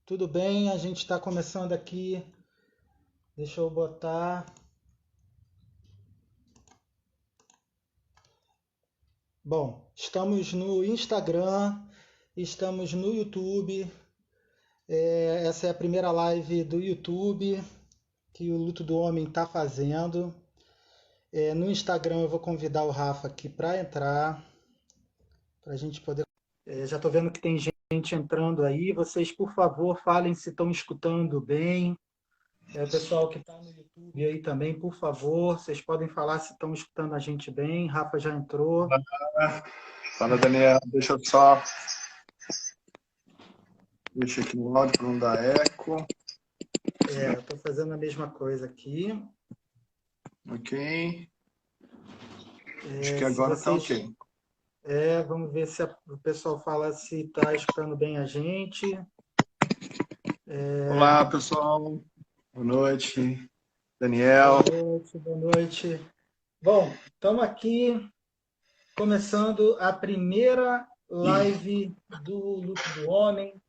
Tudo bem, a gente está começando aqui. Deixa eu botar. Bom, estamos no Instagram, estamos no YouTube. Essa é a primeira live do YouTube que o Luto do Homem está fazendo. No Instagram eu vou convidar o Rafa aqui para entrar, para a gente poder. Já estou vendo que tem gente entrando aí. Vocês, por favor, falem se estão escutando bem. Pessoal que está no YouTube aí também, por favor, vocês podem falar se estão escutando a gente bem. Rafa já entrou. Fala, Daniel. Deixa eu só mexer aqui no áudio para não dar eco. Eu estou fazendo a mesma coisa aqui. Ok. Acho que agora está ok. Vamos ver se o pessoal fala se está escutando bem a gente. Olá, pessoal. Boa noite. Daniel. Boa noite. Bom, estamos aqui começando a primeira live do Luto do Homem,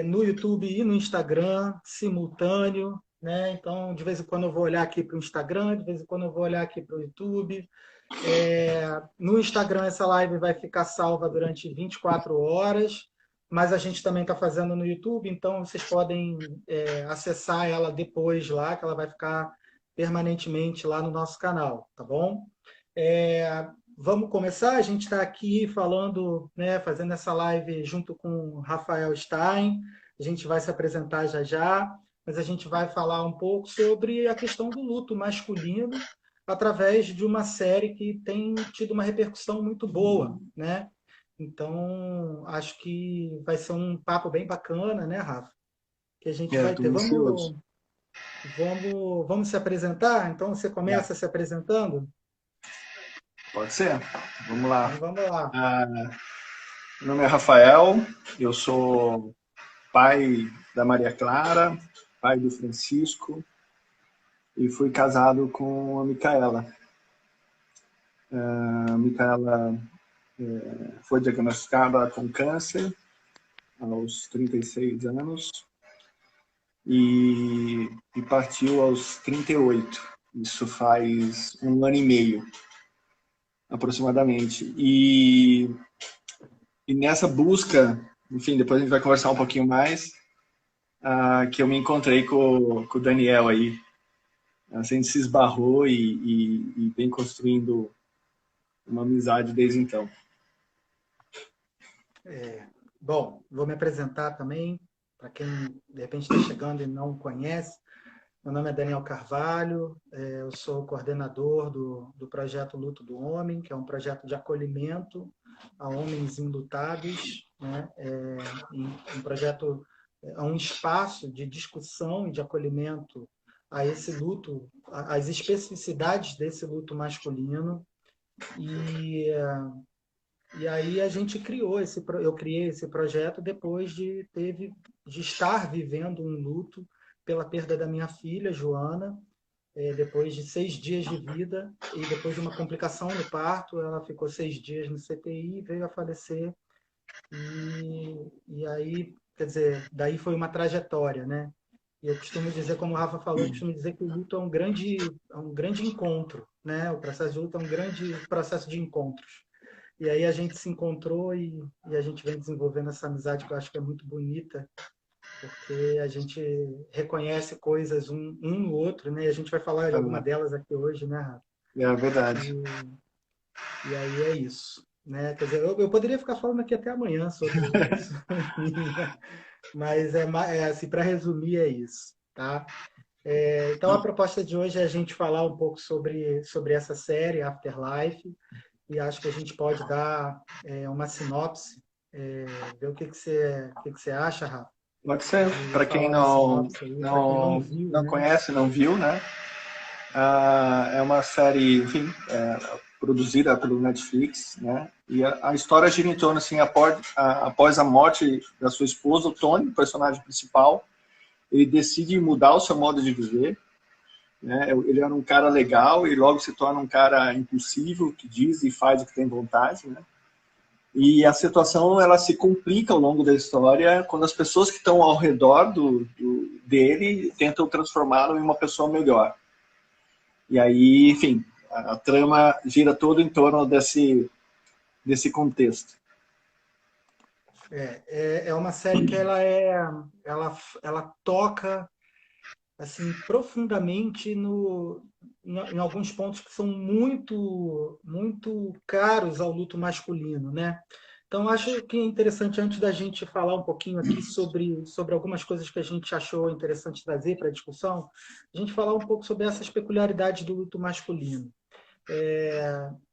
no YouTube e no Instagram, simultâneo, né? Então, de vez em quando eu vou olhar aqui para o Instagram, de vez em quando eu vou olhar aqui para o YouTube. No Instagram, essa live vai ficar salva durante 24 horas, mas a gente também está fazendo no YouTube, então vocês podem acessar ela depois lá, que ela vai ficar permanentemente lá no nosso canal, tá bom? Vamos começar? A gente está aqui falando, né, fazendo essa live junto com o Rafael Stein. A gente vai se apresentar já já, mas a gente vai falar um pouco sobre a questão do luto masculino através de uma série que tem tido uma repercussão muito boa, né? Então, acho que vai ser um papo bem bacana, né, Rafa? Que a gente vai Tô ter. ansioso. Vamos se apresentar? Então, você começa se apresentando? Pode ser? Vamos lá. Então, vamos lá. Meu nome é Rafael, eu sou pai da Maria Clara, pai do Francisco, e fui casado com a Micaela. A Micaela foi diagnosticada com câncer aos 36 anos e partiu aos 38. Isso faz 1 ano e meio, aproximadamente. E nessa busca, enfim, depois a gente vai conversar um pouquinho mais, que eu me encontrei com o Daniel aí. A gente se esbarrou e vem construindo uma amizade desde então. Bom, vou me apresentar também, para quem de repente está chegando e não conhece. Meu nome é Daniel Carvalho, eu sou coordenador do projeto Luto do Homem, que é um projeto de acolhimento a homens enlutados, né? Um projeto, um espaço de discussão e de acolhimento a esse luto, às especificidades desse luto masculino. E aí a gente eu criei esse projeto depois de estar vivendo um luto pela perda da minha filha, Joana, depois de 6 dias de vida e depois de uma complicação no parto, ela ficou 6 dias no CTI e veio a falecer. E aí, quer dizer, daí foi uma trajetória, né? E eu costumo dizer, como o Rafa falou, eu costumo dizer que o luto é um grande encontro, né? O processo de luto é um grande processo de encontros. E aí a gente se encontrou e a gente vem desenvolvendo essa amizade que eu acho que é muito bonita, porque a gente reconhece coisas um no outro, né? E a gente vai falar de alguma delas aqui hoje, né, Rafa? É verdade. E aí é isso, né? Quer dizer, eu poderia ficar falando aqui até amanhã sobre isso, mas assim, para resumir é isso, tá? Então a proposta de hoje é a gente falar um pouco sobre essa série Afterlife, e acho que a gente pode dar uma sinopse, ver o que você acha, Rafa? Pode ser. De Para quem falar uma sinopse aí, para quem não viu, não né? conhece, não viu, né? É uma série, enfim, produzida pelo Netflix, né? E a história gira em torno, assim, após a morte da sua esposa, o Tony, o personagem principal, ele decide mudar o seu modo de viver, né? Ele era um cara legal e logo se torna um cara impulsivo, que diz e faz o que tem vontade, né? E a situação ela se complica ao longo da história quando as pessoas que estão ao redor dele tentam transformá-lo em uma pessoa melhor. E aí, enfim, a trama gira todo em torno desse contexto. É uma série que ela toca assim profundamente em alguns pontos que são muito caros ao luto masculino, né? Então acho que é interessante, antes da gente falar um pouquinho aqui sobre algumas coisas que a gente achou interessante trazer para a discussão, a gente falar um pouco sobre essas peculiaridades do luto masculino.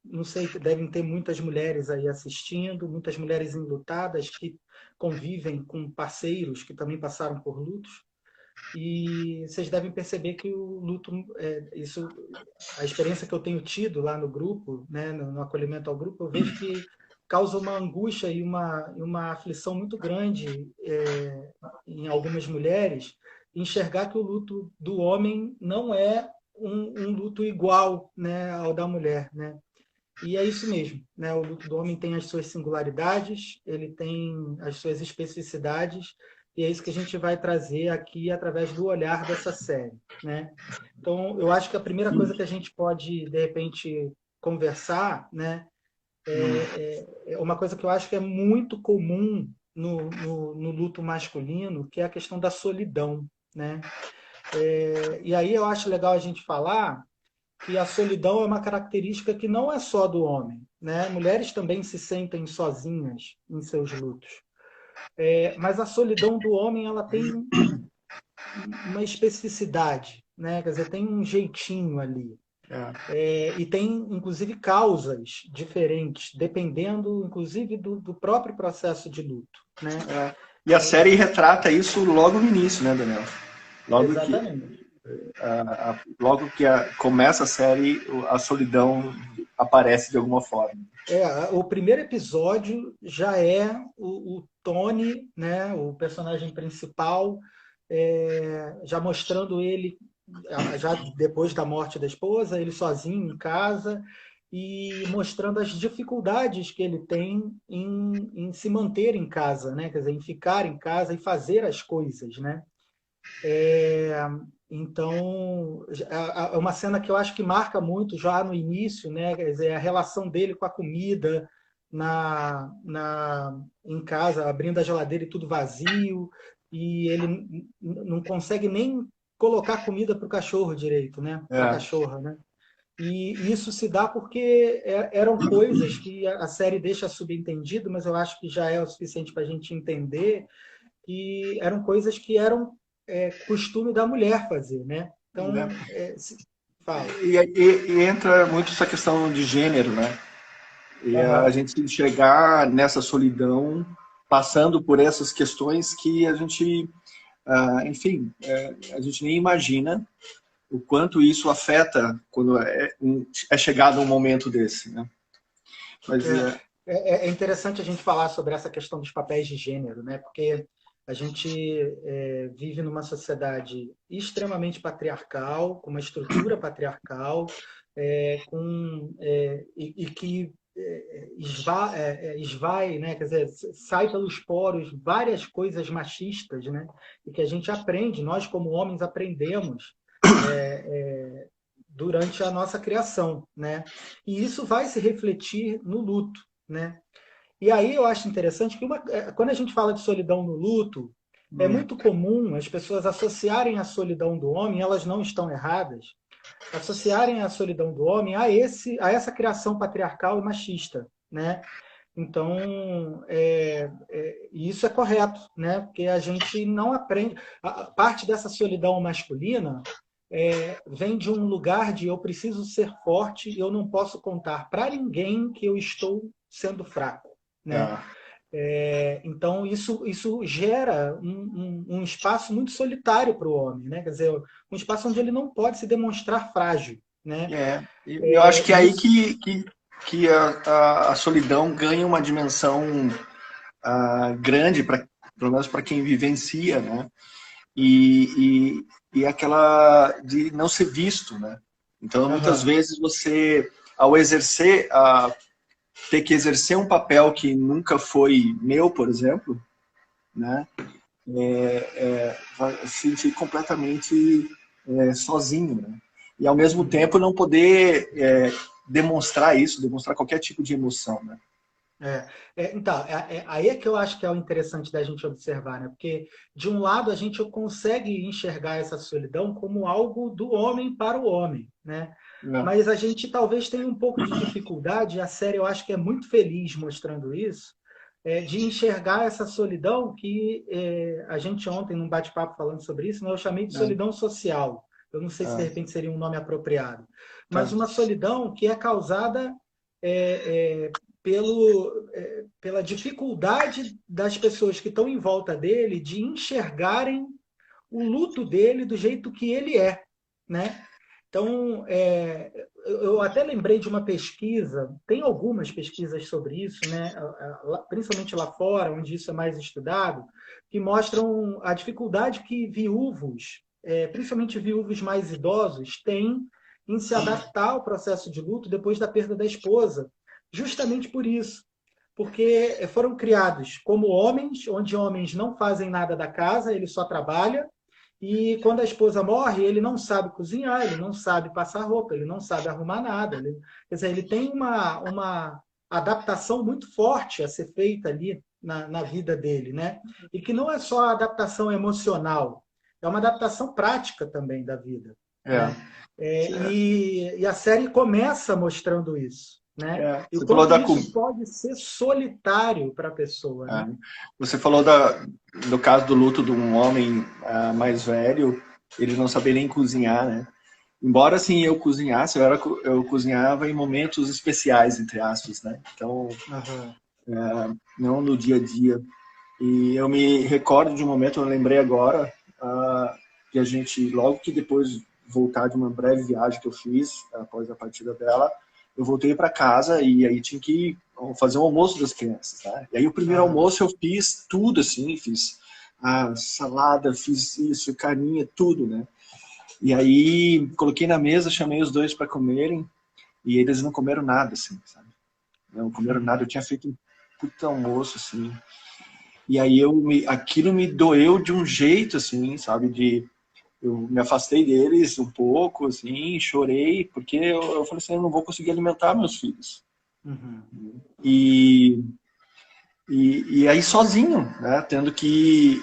Não sei, devem ter muitas mulheres aí assistindo, muitas mulheres enlutadas que convivem com parceiros que também passaram por lutos. E vocês devem perceber que o luto, a experiência que eu tenho tido lá no grupo, né, no acolhimento ao grupo, eu vejo que causa uma angústia e uma aflição muito grande em algumas mulheres, enxergar que o luto do homem não é um luto igual, né, ao da mulher, né? E é isso mesmo, né? O luto do homem tem as suas singularidades, ele tem as suas especificidades, e é isso que a gente vai trazer aqui através do olhar dessa série, né? Então, eu acho que a primeira coisa que a gente pode, de repente, conversar, né, é uma coisa que eu acho que é muito comum no luto masculino, que é a questão da solidão, né? E aí eu acho legal a gente falar que a solidão é uma característica que não é só do homem, né? Mulheres também se sentem sozinhas em seus lutos. Mas a solidão do homem, ela tem uma especificidade, né? Quer dizer, tem um jeitinho ali. E tem, inclusive, causas diferentes, dependendo, inclusive, do próprio processo de luto, né? E a série retrata isso logo no início, né, Daniel? Exatamente. Logo que começa a série, a solidão aparece de alguma forma. O primeiro episódio já é o Tony, né, o personagem principal, já mostrando ele, já depois da morte da esposa, ele sozinho em casa, e mostrando as dificuldades que ele tem em se manter em casa, né? Quer dizer, em ficar em casa e fazer as coisas, né? Então, é uma cena que eu acho que marca muito já no início, né? Quer dizer, a relação dele com a comida em casa, abrindo a geladeira e tudo vazio, e ele não consegue nem colocar comida para o cachorro direito, né? Para a cachorra, né? E isso se dá porque eram coisas que a série deixa subentendido, mas eu acho que já é o suficiente para a gente entender, que eram coisas que eram costume da mulher fazer, né? Então, fala. E entra muito essa questão de gênero, né? E a gente chegar nessa solidão, passando por essas questões que a gente, enfim, a gente nem imagina o quanto isso afeta quando é chegado um momento desse, né? Mas, é interessante a gente falar sobre essa questão dos papéis de gênero, né? Porque a gente vive numa sociedade extremamente patriarcal, com uma estrutura patriarcal, e que esvai, né? Quer dizer, sai pelos poros várias coisas machistas, né? E que a gente aprende, nós como homens aprendemos durante a nossa criação, né? E isso vai se refletir no luto, né? E aí eu acho interessante que quando a gente fala de solidão no luto, é muito comum as pessoas associarem a solidão do homem, elas não estão erradas, associarem a solidão do homem a essa criação patriarcal e machista, né? Então, isso é correto, né? Porque a gente não aprende. A parte dessa solidão masculina vem de um lugar de eu preciso ser forte, eu não posso contar para ninguém que eu estou sendo fraco, né? Então, isso gera um espaço muito solitário para o homem, né? Quer dizer, um espaço onde ele não pode se demonstrar frágil, né? Eu acho que é aí que a solidão ganha uma dimensão grande, pelo menos para quem vivencia, né? E aquela de não ser visto, né? Então, muitas vezes você, ao exercer ter que exercer um papel que nunca foi meu, por exemplo, né? Vai se sentir completamente sozinho, né? E ao mesmo tempo não poder demonstrar isso, demonstrar qualquer tipo de emoção, né? Então, aí é que eu acho que é o interessante da gente observar, né? Porque, de um lado, a gente consegue enxergar essa solidão como algo do homem para o homem, né? Não. Mas a gente talvez tenha um pouco de dificuldade, e a série eu acho que é muito feliz mostrando isso, de enxergar essa solidão que a gente ontem, num bate-papo falando sobre isso, né, eu chamei de Não. solidão social. Eu não sei se de Ah, repente seria um nome apropriado, mas tá. uma solidão que é causada pela dificuldade das pessoas que estão em volta dele de enxergarem o luto dele do jeito que ele é, né? Então, eu até lembrei de uma pesquisa, tem algumas pesquisas sobre isso, né? Principalmente lá fora, onde isso é mais estudado, que mostram a dificuldade que viúvos, principalmente viúvos mais idosos, têm em se adaptar ao processo de luto depois da perda da esposa, justamente por isso. Porque foram criados como homens, onde homens não fazem nada da casa, ele só trabalha, e quando a esposa morre, ele não sabe cozinhar, ele não sabe passar roupa, ele não sabe arrumar nada. Quer dizer, ele tem uma adaptação muito forte a ser feita ali na vida dele, né? E que não é só a adaptação emocional, é uma adaptação prática também da vida, É. né? E a série começa mostrando isso, né? E o Você falou quanto da isso pode ser solitário para a pessoa, né? Você falou do caso do luto de um homem mais velho, ele não saber nem cozinhar, né? Embora, assim, eu cozinhasse, eu cozinhava em momentos especiais, entre aspas, né? Então, Aham. não no dia a dia. E eu me recordo de um momento, eu lembrei agora, que a gente, logo que depois voltar de uma breve viagem que eu fiz, após a partida dela, eu voltei para casa e aí tinha que fazer um almoço das crianças, tá? E aí o primeiro Aham. almoço eu fiz tudo assim, fiz a salada, fiz isso, carninha, tudo, né? E aí coloquei na mesa, chamei os dois para comerem e eles não comeram nada, assim, sabe? Não comeram nada, eu tinha feito um puta almoço, assim. E aí aquilo me doeu de um jeito, assim, sabe? Eu me afastei deles um pouco, assim, chorei, porque eu falei assim, eu não vou conseguir alimentar meus filhos. Uhum. E, e aí sozinho, né? Tendo que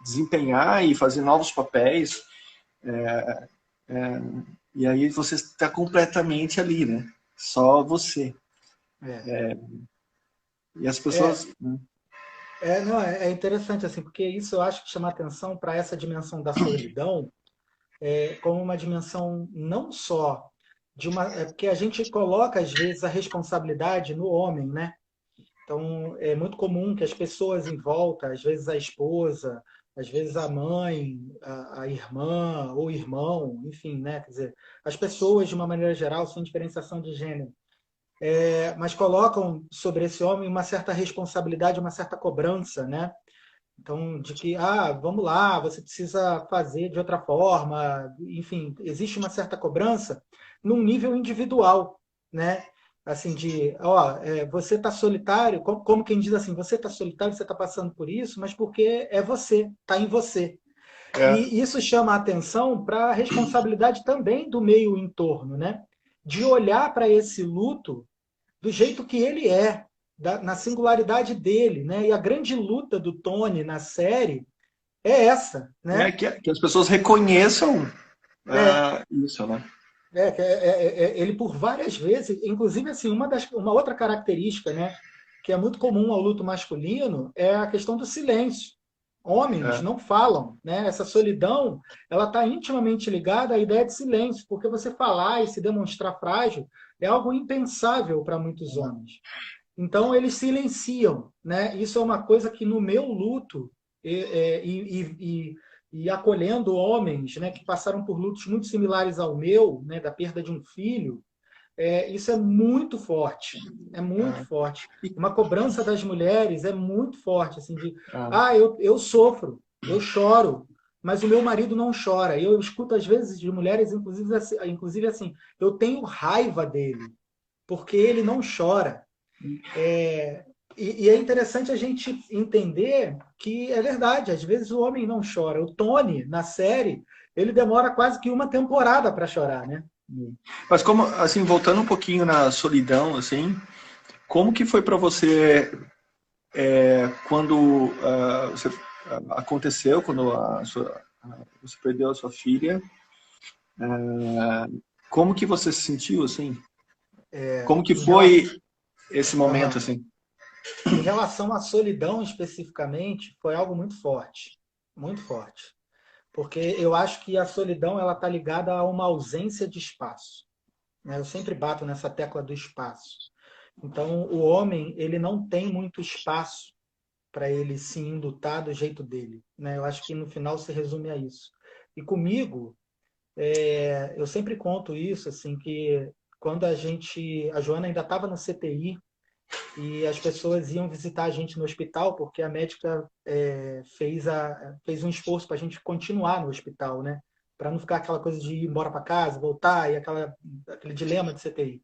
desempenhar e fazer novos papéis. E aí você está completamente ali, né? Só você. É. E as É, pessoas... Né? não, é interessante assim, porque isso eu acho que chama atenção para essa dimensão da solidão, como uma dimensão não só de uma, porque a gente coloca às vezes a responsabilidade no homem, né? Então é muito comum que as pessoas em volta, às vezes a esposa, às vezes a mãe, a irmã ou irmão, enfim, né? Quer dizer, as pessoas de uma maneira geral, sem diferenciação de gênero, mas colocam sobre esse homem uma certa responsabilidade, uma certa cobrança, né? Então, de que, vamos lá, você precisa fazer de outra forma, enfim, existe uma certa cobrança num nível individual, né? Assim, você está solitário, como quem diz assim, você está solitário, você está passando por isso, mas porque é você, está em você. É, E isso chama a atenção para a responsabilidade também do meio em torno, né? De olhar para esse luto do jeito que ele é, na singularidade dele, né? E a grande luta do Tony na série é essa, né? que as pessoas reconheçam É, isso, né? ele por várias vezes, inclusive assim, uma outra característica, né, que é muito comum ao luto masculino é a questão do silêncio. Homens É, não falam, né? Essa solidão, ela está intimamente ligada à ideia de silêncio, porque você falar e se demonstrar frágil é algo impensável para muitos homens. Então eles silenciam, né? Isso é uma coisa que no meu luto e acolhendo homens, né, que passaram por lutos muito similares ao meu, né, da perda de um filho, isso é muito forte, é muito é, forte. e- Uma cobrança das mulheres é muito forte, assim, de, é, eu sofro, eu choro, mas o meu marido não chora. Eu escuto às vezes de mulheres, inclusive assim, eu tenho raiva dele. porque ele não chora. E é interessante a gente entender que é verdade, às vezes o homem não chora. O Tony, na série, ele demora quase que uma temporada para chorar, né? Mas como, assim, voltando um pouquinho na solidão, assim, como que foi para você quando aconteceu, quando você perdeu a sua filha? Como que você se sentiu, assim? Como que Em relação, foi esse momento, assim? em relação à solidão especificamente, foi algo muito forte, porque eu acho que a solidão ela está ligada a uma ausência de espaço, né? Eu sempre bato nessa tecla do espaço. Então, o homem ele não tem muito espaço para ele se indutar do jeito dele, né? Eu acho que no final se resume a isso. E comigo, eu sempre conto isso, assim, que quando a Joana ainda estava no CTI e as pessoas iam visitar a gente no hospital, porque a médica fez um esforço para a gente continuar no hospital, né? Para não ficar aquela coisa de ir embora para casa, voltar e aquele dilema de CTI.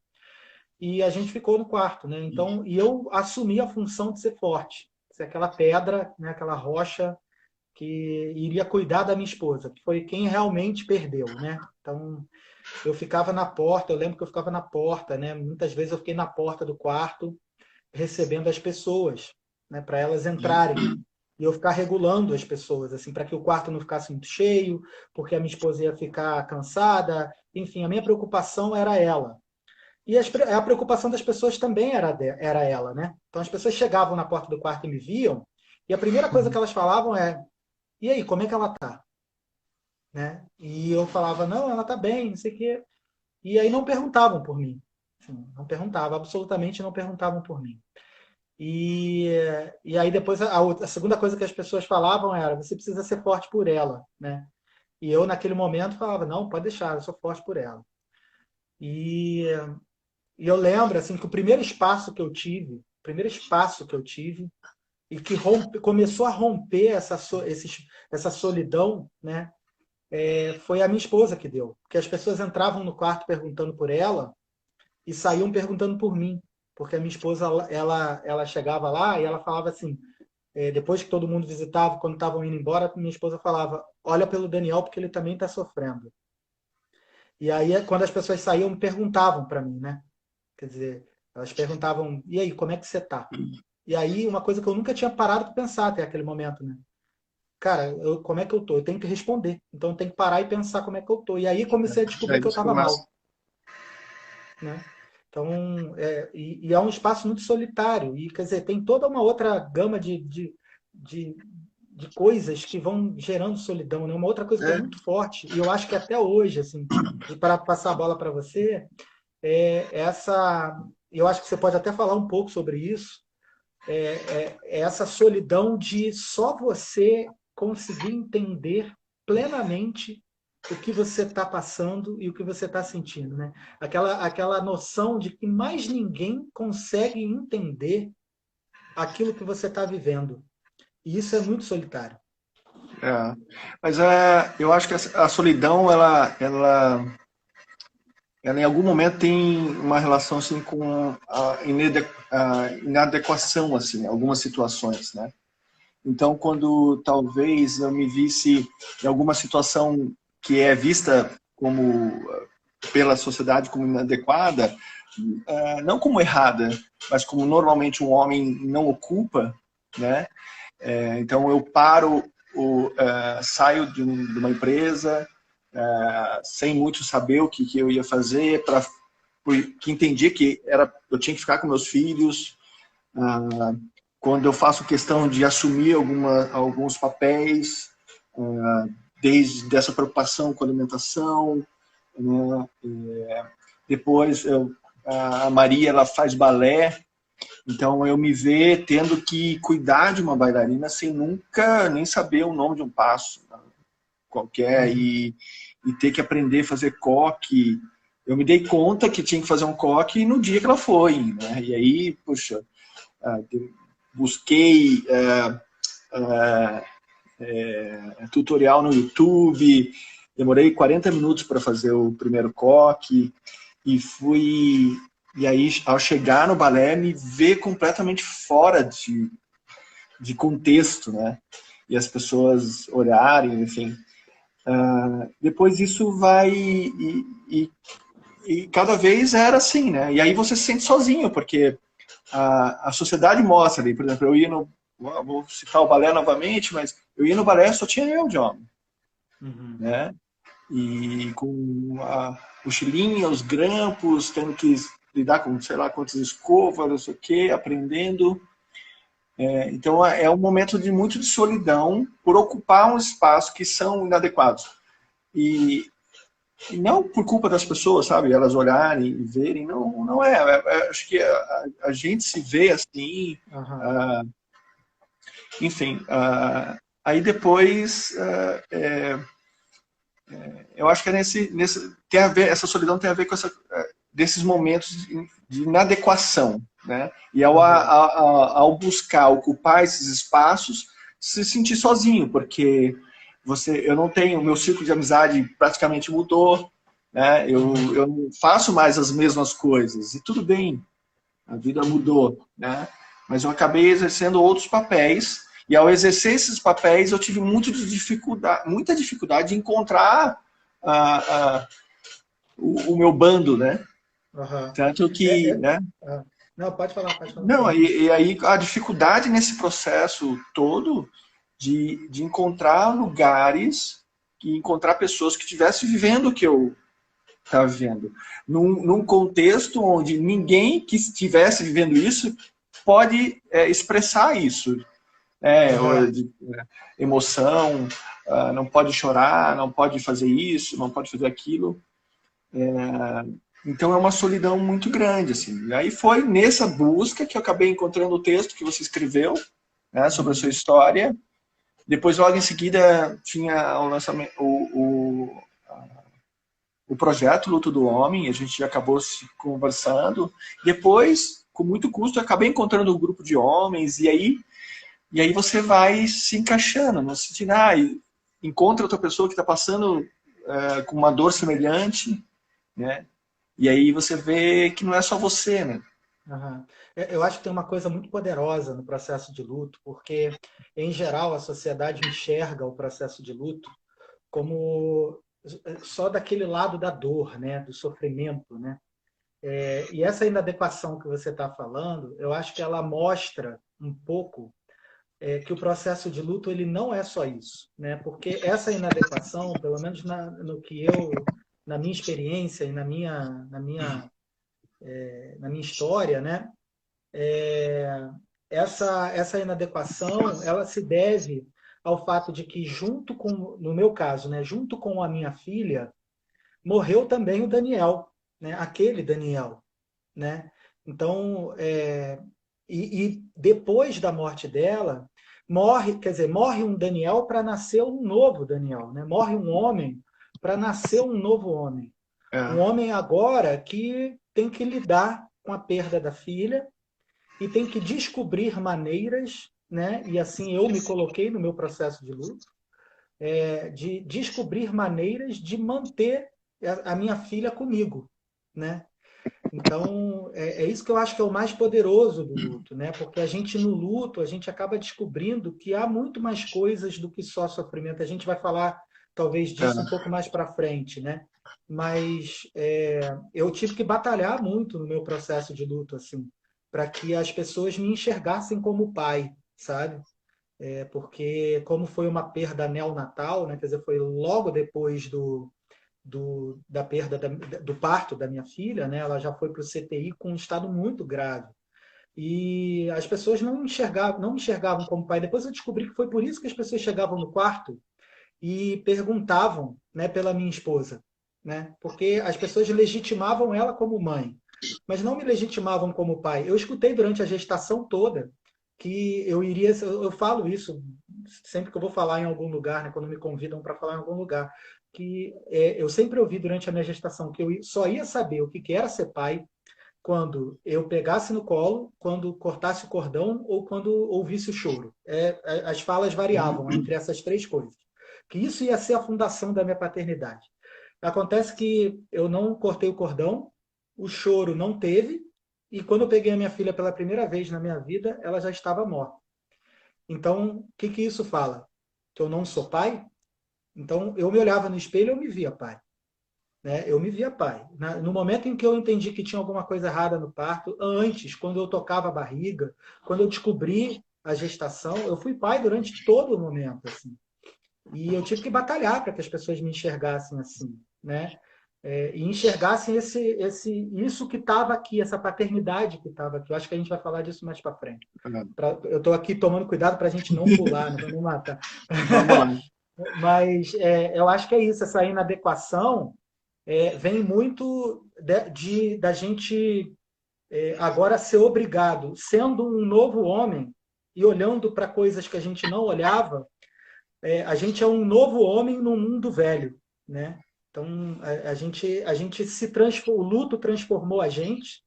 E a gente ficou no quarto, né? Então, e eu assumi a função de ser forte, ser aquela pedra, né? Aquela rocha que iria cuidar da minha esposa, que foi quem realmente perdeu, né? Então, eu ficava na porta, eu lembro que eu ficava na porta, né? Muitas vezes eu fiquei na porta do quarto recebendo as pessoas, né? Para elas entrarem. E eu ficar regulando as pessoas, assim, para que o quarto não ficasse muito cheio, porque a minha esposa ia ficar cansada. Enfim, a minha preocupação era ela. E a preocupação das pessoas também era ela, né? Então as pessoas chegavam na porta do quarto e me viam, e a primeira coisa que elas falavam é: e aí, como é que ela tá? Né? E eu falava: não, ela tá bem, não sei o quê. E aí não perguntavam por mim. Assim, não perguntavam, absolutamente não perguntavam por mim. E, e aí depois a segunda coisa que as pessoas falavam era: você precisa ser forte por ela, né? E eu naquele momento falava: não, pode deixar, eu sou forte por ela. E E eu lembro assim que o primeiro espaço que eu tive e que começou a romper essa solidão, né? Foi a minha esposa que deu, porque as pessoas entravam no quarto perguntando por ela e saíam perguntando por mim, porque a minha esposa ela chegava lá e ela falava assim, depois que todo mundo visitava, quando estavam indo embora, minha esposa falava: olha pelo Daniel porque ele também está sofrendo. E aí quando as pessoas saíam perguntavam para mim, né? Quer dizer, elas perguntavam: e aí, como é que você tá? E aí, uma coisa que eu nunca tinha parado para pensar até aquele momento, né? Cara, como é que eu tô? Eu tenho que responder. Então, eu tenho que parar e pensar como é que eu tô. E aí, comecei a É descobrir que eu isso que estava começa. mal, né? Então, e é um espaço muito solitário. E, quer dizer, tem toda uma outra gama de, de coisas que vão gerando solidão, né? Uma outra coisa que é É, muito forte, e eu acho que até hoje, assim, para passar a bola para você, essa. Eu acho que você pode até falar um pouco sobre isso, é essa solidão de só você conseguir entender plenamente o que você está passando e o que você está sentindo, né? Aquela noção de que mais ninguém consegue entender aquilo que você está vivendo. E isso é muito solitário. é. Mas eu acho que a solidão, ela em algum momento tem uma relação assim com a inadequação, assim, em algumas situações, né? Então, quando talvez eu me visse em alguma situação que é vista como pela sociedade como inadequada, não como errada, mas como normalmente um homem não ocupa, né? Então eu paro, saio de uma empresa sem muito saber o que eu ia fazer, porque entendi que eu tinha que ficar com meus filhos. Quando eu faço questão de assumir alguns papéis, desde dessa preocupação com a alimentação, né? Depois a Maria ela faz balé, então eu me vejo tendo que cuidar de uma bailarina sem nunca nem saber o nome de um passo, né, qualquer, Uhum. e ter que aprender a fazer coque. Eu me dei conta que tinha que fazer um coque no dia que ela foi, né? E aí, puxa, busquei tutorial no YouTube, demorei 40 minutos para fazer o primeiro coque e fui E aí, ao chegar no balé, me ver completamente fora de contexto, né? E as pessoas olharem, enfim. Depois isso vai e cada vez era assim, né? E aí você se sente sozinho, porque a sociedade mostra ali, por exemplo, eu ia no, vou citar o balé novamente, mas eu ia no balé só tinha eu de homem, Uhum. né? E com a mochilinha, os grampos, tendo que lidar com sei lá quantas escovas, não sei o quê, aprendendo. Então é um momento de muito de solidão por ocupar um espaço que são inadequados. E, e não por culpa das pessoas, sabe? Elas olharem e verem, não, não é. Acho que a gente se vê assim, Aham. uh, enfim. Aí depois, eu acho que é tem a ver, essa solidão tem a ver com desses momentos de inadequação, né? E Aham. ao buscar ocupar esses espaços, se sentir sozinho, porque eu não tenho, o meu círculo de amizade praticamente mudou, né? Uhum. Eu não faço mais as mesmas coisas, e tudo bem, a vida mudou, né? Mas eu acabei exercendo outros papéis, e ao exercer esses papéis eu tive muita dificuldade de encontrar o meu bando, né? Aham. Tanto É, que, é, né? ah. Não, pode falar. Não, e aí a dificuldade nesse processo todo de encontrar lugares e encontrar pessoas que estivessem vivendo o que eu estava vivendo. Num contexto onde ninguém que estivesse vivendo isso pode expressar isso. Aham. Emoção, não pode chorar, não pode fazer isso, não pode fazer aquilo. Então é uma solidão muito grande, assim. E aí foi nessa busca que eu acabei encontrando o texto que você escreveu, né, sobre a sua Uhum. história. Depois, logo em seguida, tinha o lançamento, o projeto Luto do Homem, a gente acabou se conversando. Depois, com muito custo, eu acabei encontrando um grupo de homens, e aí você vai se encaixando, no sentido, encontra outra pessoa que está passando com uma dor semelhante, né? E aí você vê que não é só você, né? Aham. Eu acho que tem uma coisa muito poderosa no processo de luto, porque, em geral, a sociedade enxerga o processo de luto como só daquele lado da dor, né, do sofrimento, né? E essa inadequação que você está falando, eu acho que ela mostra um pouco que o processo de luto ele não é só isso, né? Porque essa inadequação, pelo menos no que na minha experiência e na minha história, né? Essa inadequação, ela se deve ao fato de que junto com, no meu caso, né, junto com a minha filha, morreu também o Daniel, né? Aquele Daniel, né? Então, e depois da morte dela, morre um Daniel para nascer um novo Daniel, né? Morre um homem para nascer um novo homem. Um É, homem agora que tem que lidar com a perda da filha e tem que descobrir maneiras, né? E assim eu me coloquei no meu processo de luto, de descobrir maneiras de manter a minha filha comigo, né? Então, é isso que eu acho que é o mais poderoso do luto, né? Porque a gente, no luto, a gente acaba descobrindo que há muito mais coisas do que só sofrimento. A gente vai falar, talvez, disso um é, pouco mais para frente, né? Mas eu tive que batalhar muito no meu processo de luto, assim, para que as pessoas me enxergassem como pai, sabe? Porque como foi uma perda neonatal, né? Quer dizer, foi logo depois da perda do parto da minha filha, né? Ela já foi para o CTI com um estado muito grave. E as pessoas não me enxergavam como pai. Depois eu descobri que foi por isso que as pessoas chegavam no quarto e perguntavam, né, pela minha esposa, né? Porque as pessoas legitimavam ela como mãe, mas não me legitimavam como pai. Eu escutei durante a gestação toda que eu iria, eu falo isso sempre que eu vou falar em algum lugar, né, quando me convidam para falar em algum lugar, que eu sempre ouvi durante a minha gestação que eu só ia saber o que era ser pai quando eu pegasse no colo, quando cortasse o cordão ou quando ouvisse o choro. As falas variavam entre essas três coisas. Que isso ia ser a fundação da minha paternidade. Acontece que eu não cortei o cordão, o choro não teve, e quando eu peguei a minha filha pela primeira vez na minha vida, ela já estava morta. Então, o que que isso fala? Que eu não sou pai? Então, eu me olhava no espelho e eu me via pai. Né? Eu me via pai. No momento em que eu entendi que tinha alguma coisa errada no parto, antes, quando eu tocava a barriga, quando eu descobri a gestação, eu fui pai durante todo o momento, assim. E eu tive que batalhar para que as pessoas me enxergassem assim, né? E enxergassem isso que estava aqui, essa paternidade que estava aqui. Eu acho que a gente vai falar disso mais para frente. Eu estou aqui tomando cuidado para a gente não pular, não vou nem matar. Vamos lá. Mas eu acho que é isso, essa inadequação vem muito da gente agora ser obrigado, sendo um novo homem e olhando para coisas que a gente não olhava, a gente é um novo homem num mundo velho, né? Então a gente o luto transformou a gente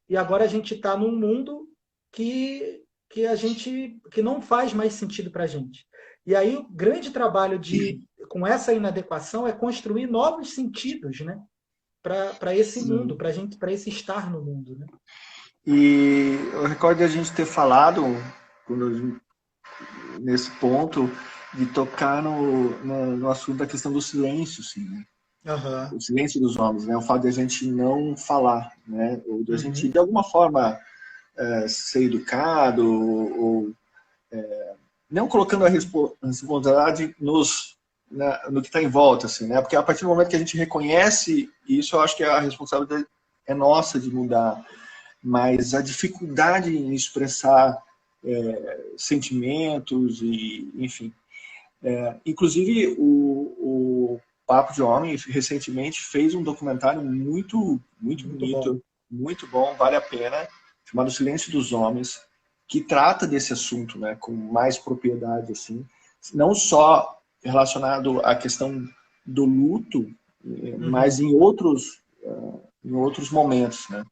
e agora a gente está num mundo que não faz mais sentido para a gente. E aí o grande trabalho com essa inadequação é construir novos sentidos, né? Para esse mundo, Sim. para esse estar no mundo, né? E eu recordo de a gente ter falado quando nesse ponto de tocar no assunto da questão do silêncio, sim, né? Aham. O silêncio dos homens, né? O fato de a gente não falar, né? Ou de a gente, Uhum. de alguma forma, ser educado, ou não colocando a responsabilidade no que está em volta, assim, né? Porque a partir do momento que a gente reconhece isso, eu acho que a responsabilidade é nossa de mudar. Mas a dificuldade em expressar sentimentos e, enfim. Inclusive, o Papo de Homem recentemente fez um documentário muito, muito Muito bom. bonito, muito bom, vale a pena, chamado Silêncio dos Homens, que trata desse assunto, né, com mais propriedade, assim, não só relacionado à questão do luto, mas Uhum. em outros momentos, né?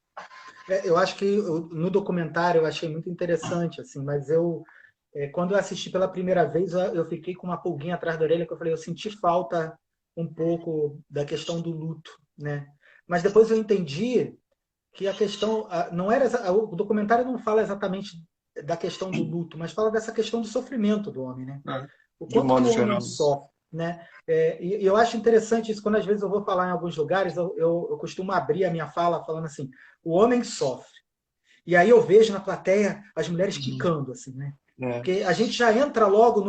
Eu acho que no documentário eu achei muito interessante, assim, mas quando eu assisti pela primeira vez, eu fiquei com uma pulguinha atrás da orelha, que eu falei, eu senti falta um pouco da questão do luto, né? Mas depois eu entendi que a questão não era o documentário não fala exatamente da questão do luto, mas fala dessa questão do sofrimento do homem, né? O De um quanto que modo o homem geral. sofre, né? E eu acho interessante isso, quando às vezes eu vou falar em alguns lugares, eu costumo abrir a minha fala falando assim, o homem sofre. E aí eu vejo na plateia as mulheres quicando, assim, né? É. Porque a gente já entra logo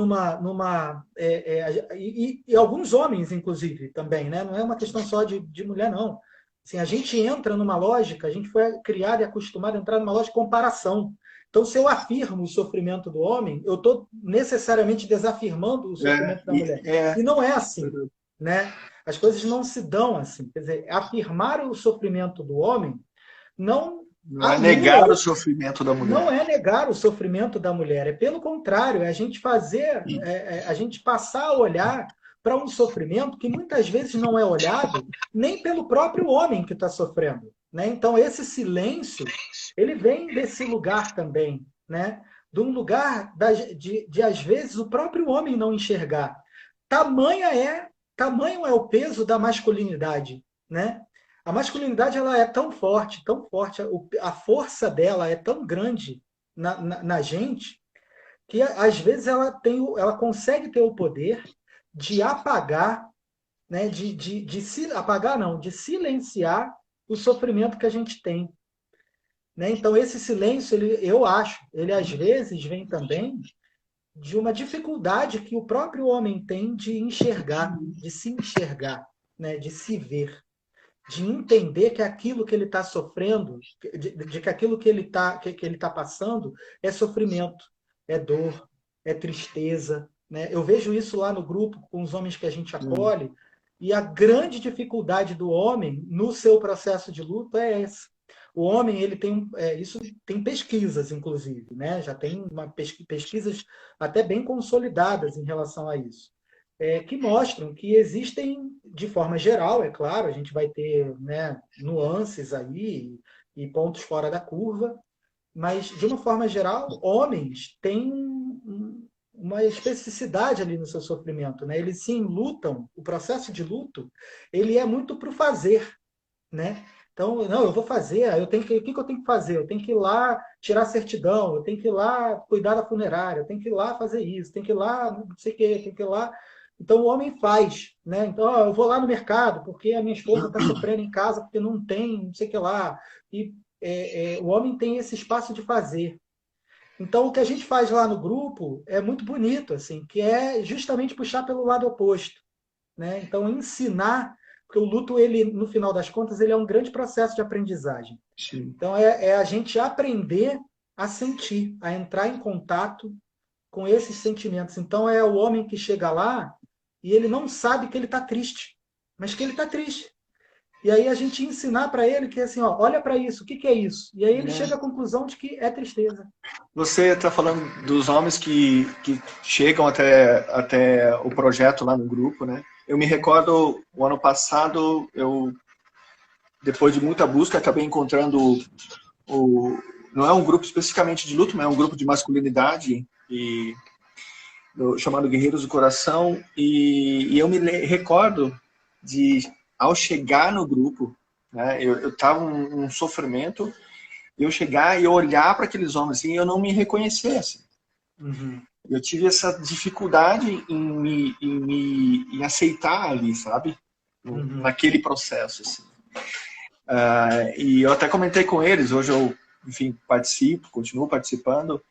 e alguns homens, inclusive, também, né? Não é uma questão só de mulher, não. Assim, a gente entra numa lógica, a gente foi criado e acostumado a entrar numa lógica de comparação. Então, se eu afirmo o sofrimento do homem, eu estou necessariamente desafirmando o É, sofrimento da mulher. é, E não é assim, né? As coisas não se dão assim. Quer dizer, afirmar o sofrimento do homem não não é negar o anula, sofrimento da não mulher. é negar o sofrimento da mulher, é pelo contrário, é a gente a gente passar a olhar para um sofrimento que muitas vezes não é olhado nem pelo próprio homem que está sofrendo, né? Então esse silêncio ele vem desse lugar também, né? De um lugar de às vezes o próprio homem não enxergar. Tamanha é tamanho é o peso da masculinidade, né? A masculinidade ela é tão forte, a força dela é tão grande na gente que às vezes ela consegue ter o poder de apagar, né, apagar não, de silenciar o sofrimento que a gente tem, né? Então esse silêncio, eu acho, ele às vezes vem também de uma dificuldade que o próprio homem tem de enxergar, de se enxergar, né, de se ver, de entender que aquilo que ele está sofrendo, de que aquilo que ele tá passando é sofrimento, é dor, é tristeza. Né? Eu vejo isso lá no grupo com os homens que a gente acolhe, e a grande dificuldade do homem no seu processo de luto é essa. O homem, ele tem, isso tem pesquisas, inclusive, né? Já tem pesquisas até bem consolidadas em relação a isso que mostram que existem, de forma geral, é claro, a gente vai ter né, nuances aí e pontos fora da curva, mas, de uma forma geral, homens têm uma especificidade ali no seu sofrimento. Né? Eles sim lutam, o processo de luto, ele é muito para o fazer. Né? Então, não, eu vou fazer, eu tenho que, o que que eu tenho que fazer? Eu tenho que ir lá tirar a certidão, eu tenho que ir lá cuidar da funerária, eu tenho que ir lá fazer isso, tenho que ir lá, não sei o quê, tenho que ir lá. Então, o homem faz, né? Então, ó, eu vou lá no mercado, porque a minha esposa está sofrendo em casa, porque não tem, não sei o que lá. E o homem tem esse espaço de fazer. Então, o que a gente faz lá no grupo é muito bonito, assim, que é justamente puxar pelo lado oposto, né? Então, ensinar, porque o luto, ele, no final das contas, ele é um grande processo de aprendizagem. Sim. Então, é a gente aprender a sentir, a entrar em contato com esses sentimentos. Então, é o homem que chega lá e ele não sabe que ele está triste, mas que ele está triste. E aí a gente ensinar para ele que assim, ó, olha para isso, o que que é isso? E aí ele chega à conclusão de que é tristeza. Você está falando dos homens que chegam até o projeto lá no grupo, né? Eu me recordo, o ano passado, depois de muita busca, acabei encontrando não é um grupo especificamente de luto, mas é um grupo de masculinidade chamado Guerreiros do Coração, e eu me recordo de, ao chegar no grupo, né, eu estava um sofrimento, eu chegar e olhar para aqueles homens assim, e eu não me reconhecesse. Uhum. Eu tive essa dificuldade em aceitar ali, sabe? Uhum. Naquele processo, assim. E eu até comentei com eles, hoje eu, enfim, participo, continuo participando.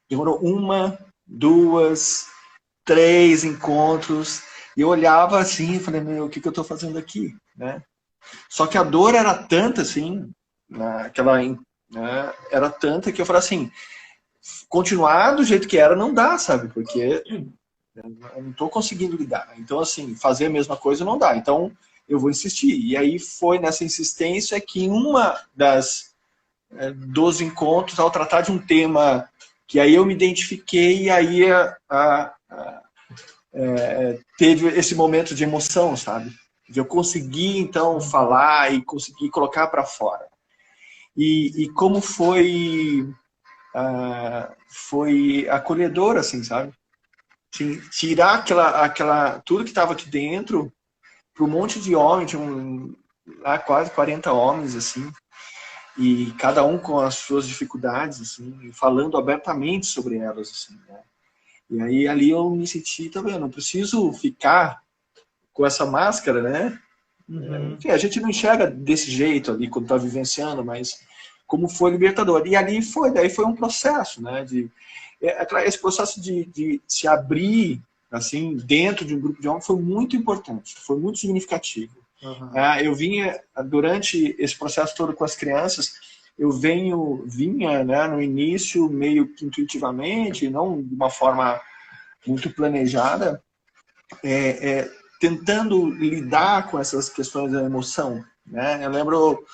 Demorou uma, duas, três encontros, e eu olhava assim e falei, meu, o que eu estou fazendo aqui, né? Só que a dor era tanta, assim, era tanta que eu falei assim, continuar do jeito que era não dá, sabe? Porque eu não estou conseguindo lidar. Então, assim, fazer a mesma coisa não dá. Então, eu vou insistir. E aí foi nessa insistência que uma dos encontros, ao tratar de um tema que aí eu me identifiquei, e aí teve esse momento de emoção, sabe? De eu conseguir, então, falar e conseguir colocar para fora. E como foi acolhedor, assim, sabe? Assim, tirar tudo que estava aqui dentro para um monte de homens, lá quase 40 homens, assim, e cada um com as suas dificuldades, assim, falando abertamente sobre elas, assim, né? E aí ali eu me senti, tá vendo? Não preciso ficar com essa máscara, né? Uhum. Enfim, a gente não enxerga desse jeito ali quando está vivenciando, mas como foi libertador. E ali daí foi um processo, né? Esse processo de se abrir assim dentro de um grupo de homens foi muito importante, foi muito significativo. Uhum. Eu vinha durante esse processo todo com as crianças, eu vinha, né, no início meio que intuitivamente, não de uma forma muito planejada, tentando lidar com essas questões da emoção, né? Eu lembro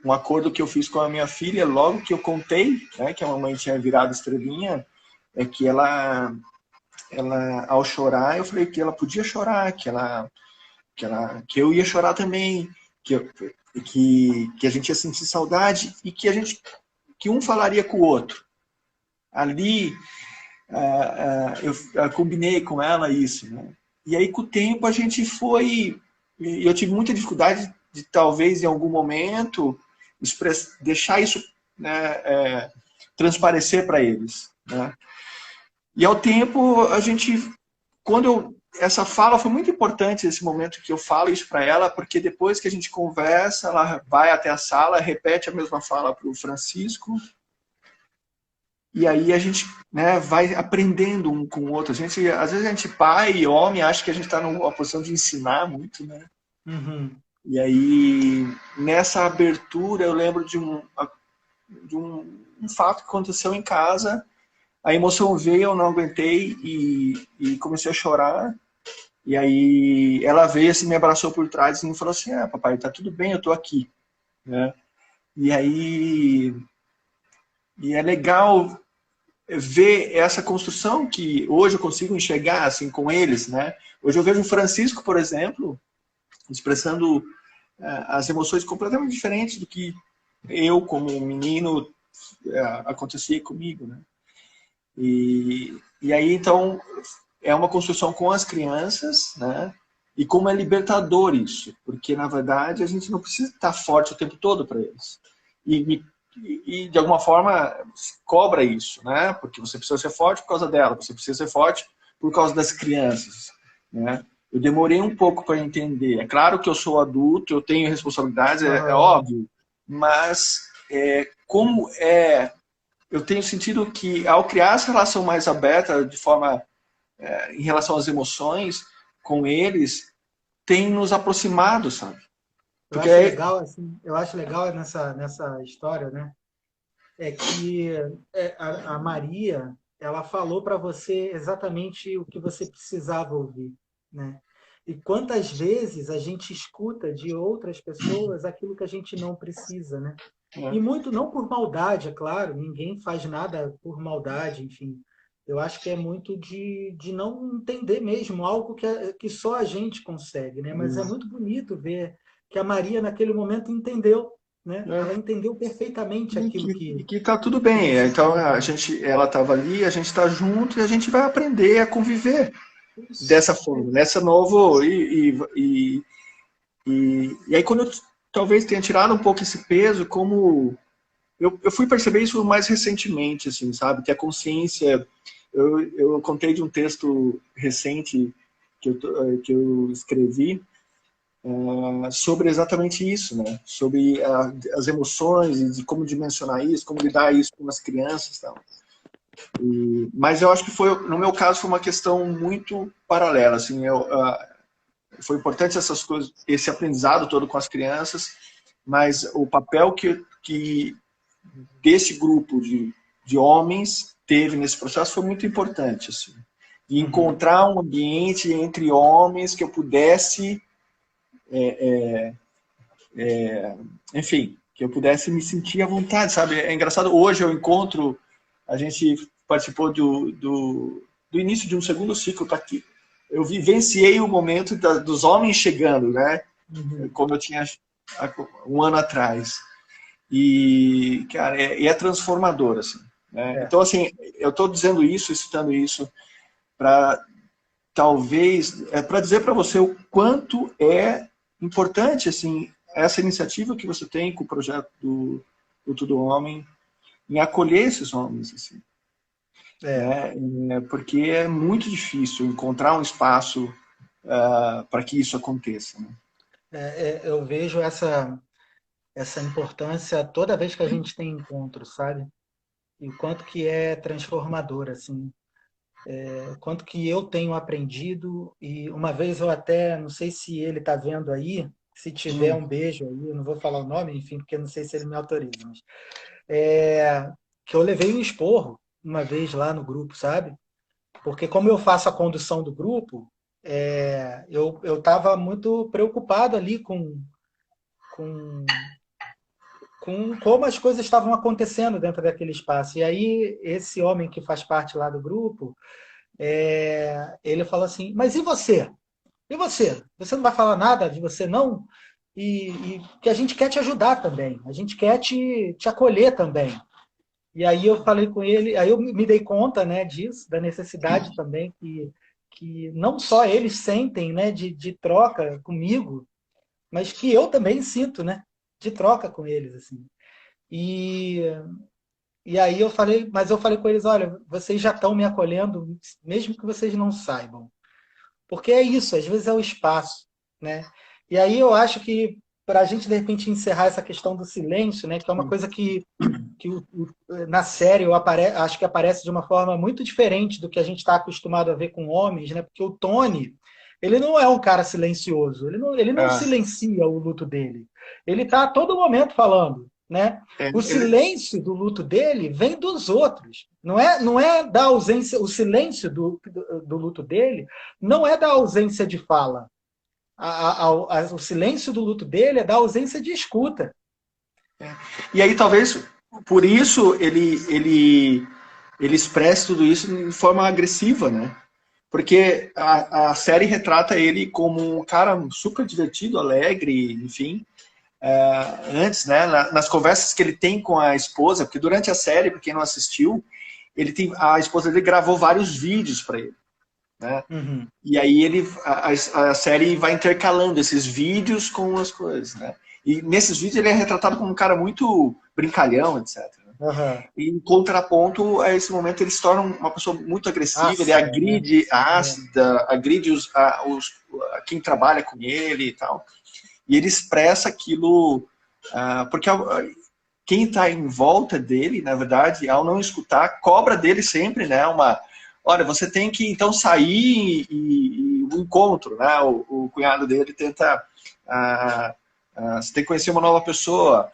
um acordo que eu fiz com a minha filha logo que eu contei, né, que a mamãe tinha virado estrelinha, é que ela ao chorar, eu falei que ela podia chorar, que eu ia chorar também, que a gente ia sentir saudade e que um falaria com o outro. Ali eu combinei com ela isso, né? E aí com o tempo a gente foi, e eu tive muita dificuldade de talvez em algum momento deixar isso, né, transparecer para eles, né? E ao tempo a gente, essa fala foi muito importante, esse momento que eu falo isso para ela, porque depois que a gente conversa, ela vai até a sala, repete a mesma fala para o Francisco, e aí a gente, né, vai aprendendo um com o outro. Às vezes a gente, pai e homem, acha que a gente está numa posição de ensinar muito, né? Uhum. E aí, nessa abertura, eu lembro de um fato que aconteceu em casa. A emoção veio, eu não aguentei e comecei a chorar. E aí ela veio assim, me abraçou por trás e me falou assim, papai, tá tudo bem, eu tô aqui, né? E aí é legal ver essa construção que hoje eu consigo enxergar assim com eles, né? Hoje eu vejo o Francisco, por exemplo, expressando as emoções completamente diferentes do que eu como menino acontecia comigo, né? E aí então é uma construção com as crianças, né? e como é libertador isso, porque na verdade a gente não precisa estar forte o tempo todo para eles. E de alguma forma cobra isso, né? Porque você precisa ser forte por causa dela, você precisa ser forte por causa das crianças, né? Eu demorei um pouco para entender. É claro que eu sou adulto, eu tenho responsabilidades, é óbvio, mas como eu tenho sentido que ao criar essa relação mais aberta, de forma em relação às emoções com eles, tem nos aproximado, sabe? Eu Porque acho legal, assim, eu acho legal nessa história, né? É que a Maria, ela falou para você exatamente o que você precisava ouvir, né? E quantas vezes a gente escuta de outras pessoas aquilo que a gente não precisa, né? E muito não por maldade, é claro, ninguém faz nada por maldade, enfim. Eu acho que é muito de não entender mesmo algo que só a gente consegue, né? Mas é muito bonito ver que a Maria, naquele momento, entendeu, né? Ela entendeu perfeitamente aquilo que tá tudo que bem. Então precisava. ela estava ali, a gente está junto e a gente vai aprender a conviver Isso. dessa forma, nessa novo e aí quando eu talvez tenha tirado um pouco esse peso, como eu fui perceber isso mais recentemente, assim, sabe? Que a consciência, eu contei de um texto recente que eu escrevi sobre exatamente isso, né? Sobre as emoções e de como dimensionar isso, como lidar isso com as crianças, tal. Mas eu acho que no meu caso foi uma questão muito paralela, assim, foi importante essas coisas, esse aprendizado todo com as crianças, mas o papel que desse grupo de homens teve nesse processo foi muito importante, assim, de encontrar um ambiente entre homens que eu pudesse enfim, que eu pudesse me sentir à vontade, sabe? É engraçado, hoje eu encontro, a gente participou do início de um segundo ciclo para que eu vivenciei o momento dos homens chegando, né? Como eu tinha um ano atrás. E, cara, é transformador, assim. Né? Então, assim, eu estou dizendo isso, citando isso, para talvez, para dizer para você o quanto é importante, assim, essa iniciativa que você tem com o projeto do Tudo Homem, em acolher esses homens, assim. Né? Porque é muito difícil encontrar um espaço para que isso aconteça. Né? Eu vejo essa importância toda vez que a gente tem encontro, sabe? E o quanto que é transformador, assim. O quanto que eu tenho aprendido. E uma vez eu até, não sei se ele está vendo aí, se tiver um beijo aí, eu não vou falar o nome, enfim, porque eu não sei se ele me autoriza, mas que eu levei um esporro uma vez lá no grupo, sabe? Porque como eu faço a condução do grupo, eu estava muito preocupado ali com, com como as coisas estavam acontecendo dentro daquele espaço. E aí, esse homem que faz parte lá do grupo, ele falou assim, mas e você? E você? Você não vai falar nada de você, não? E que a gente quer te ajudar também, a gente quer te acolher também. E aí eu falei com ele, aí eu me dei conta, né, disso, da necessidade também que não só eles sentem, né, de troca comigo, mas que eu também sinto, né, de troca com eles, assim. E, e aí eu falei com eles, olha, vocês já estão me acolhendo, mesmo que vocês não saibam. Porque é isso, às vezes é o espaço, né? E aí eu acho que para a gente, de repente, encerrar essa questão do silêncio, né, que é uma coisa que na série acho que aparece de uma forma muito diferente do que a gente está acostumado a ver com homens, né? Porque o Tony, ele não é um cara silencioso, ele não silencia o luto dele. Ele está a todo momento falando, né? O silêncio do luto dele vem dos outros. Não é da ausência, o silêncio do luto dele não é da ausência de fala. O silêncio do luto dele é da ausência de escuta. E aí talvez por isso ele expressa tudo isso de forma agressiva, né? Porque a série retrata ele como um cara super divertido, alegre, enfim. Antes, né, nas conversas que ele tem com a esposa, porque durante a série, para quem não assistiu, a esposa dele gravou vários vídeos para ele. né? Uhum. E aí a série vai intercalando esses vídeos com as coisas, né? E nesses vídeos ele é retratado como um cara muito brincalhão, etc. Aham. E em contraponto a esse momento ele se torna uma pessoa muito agressiva, ele Ácida, né? agride a É. ácida, agride quem trabalha com ele e tal. E ele expressa aquilo, porque quem está em volta dele, na verdade, ao não escutar, cobra dele sempre, né? Olha, você tem que então sair e o encontro, né? O cunhado dele tenta, você tem que conhecer uma nova pessoa.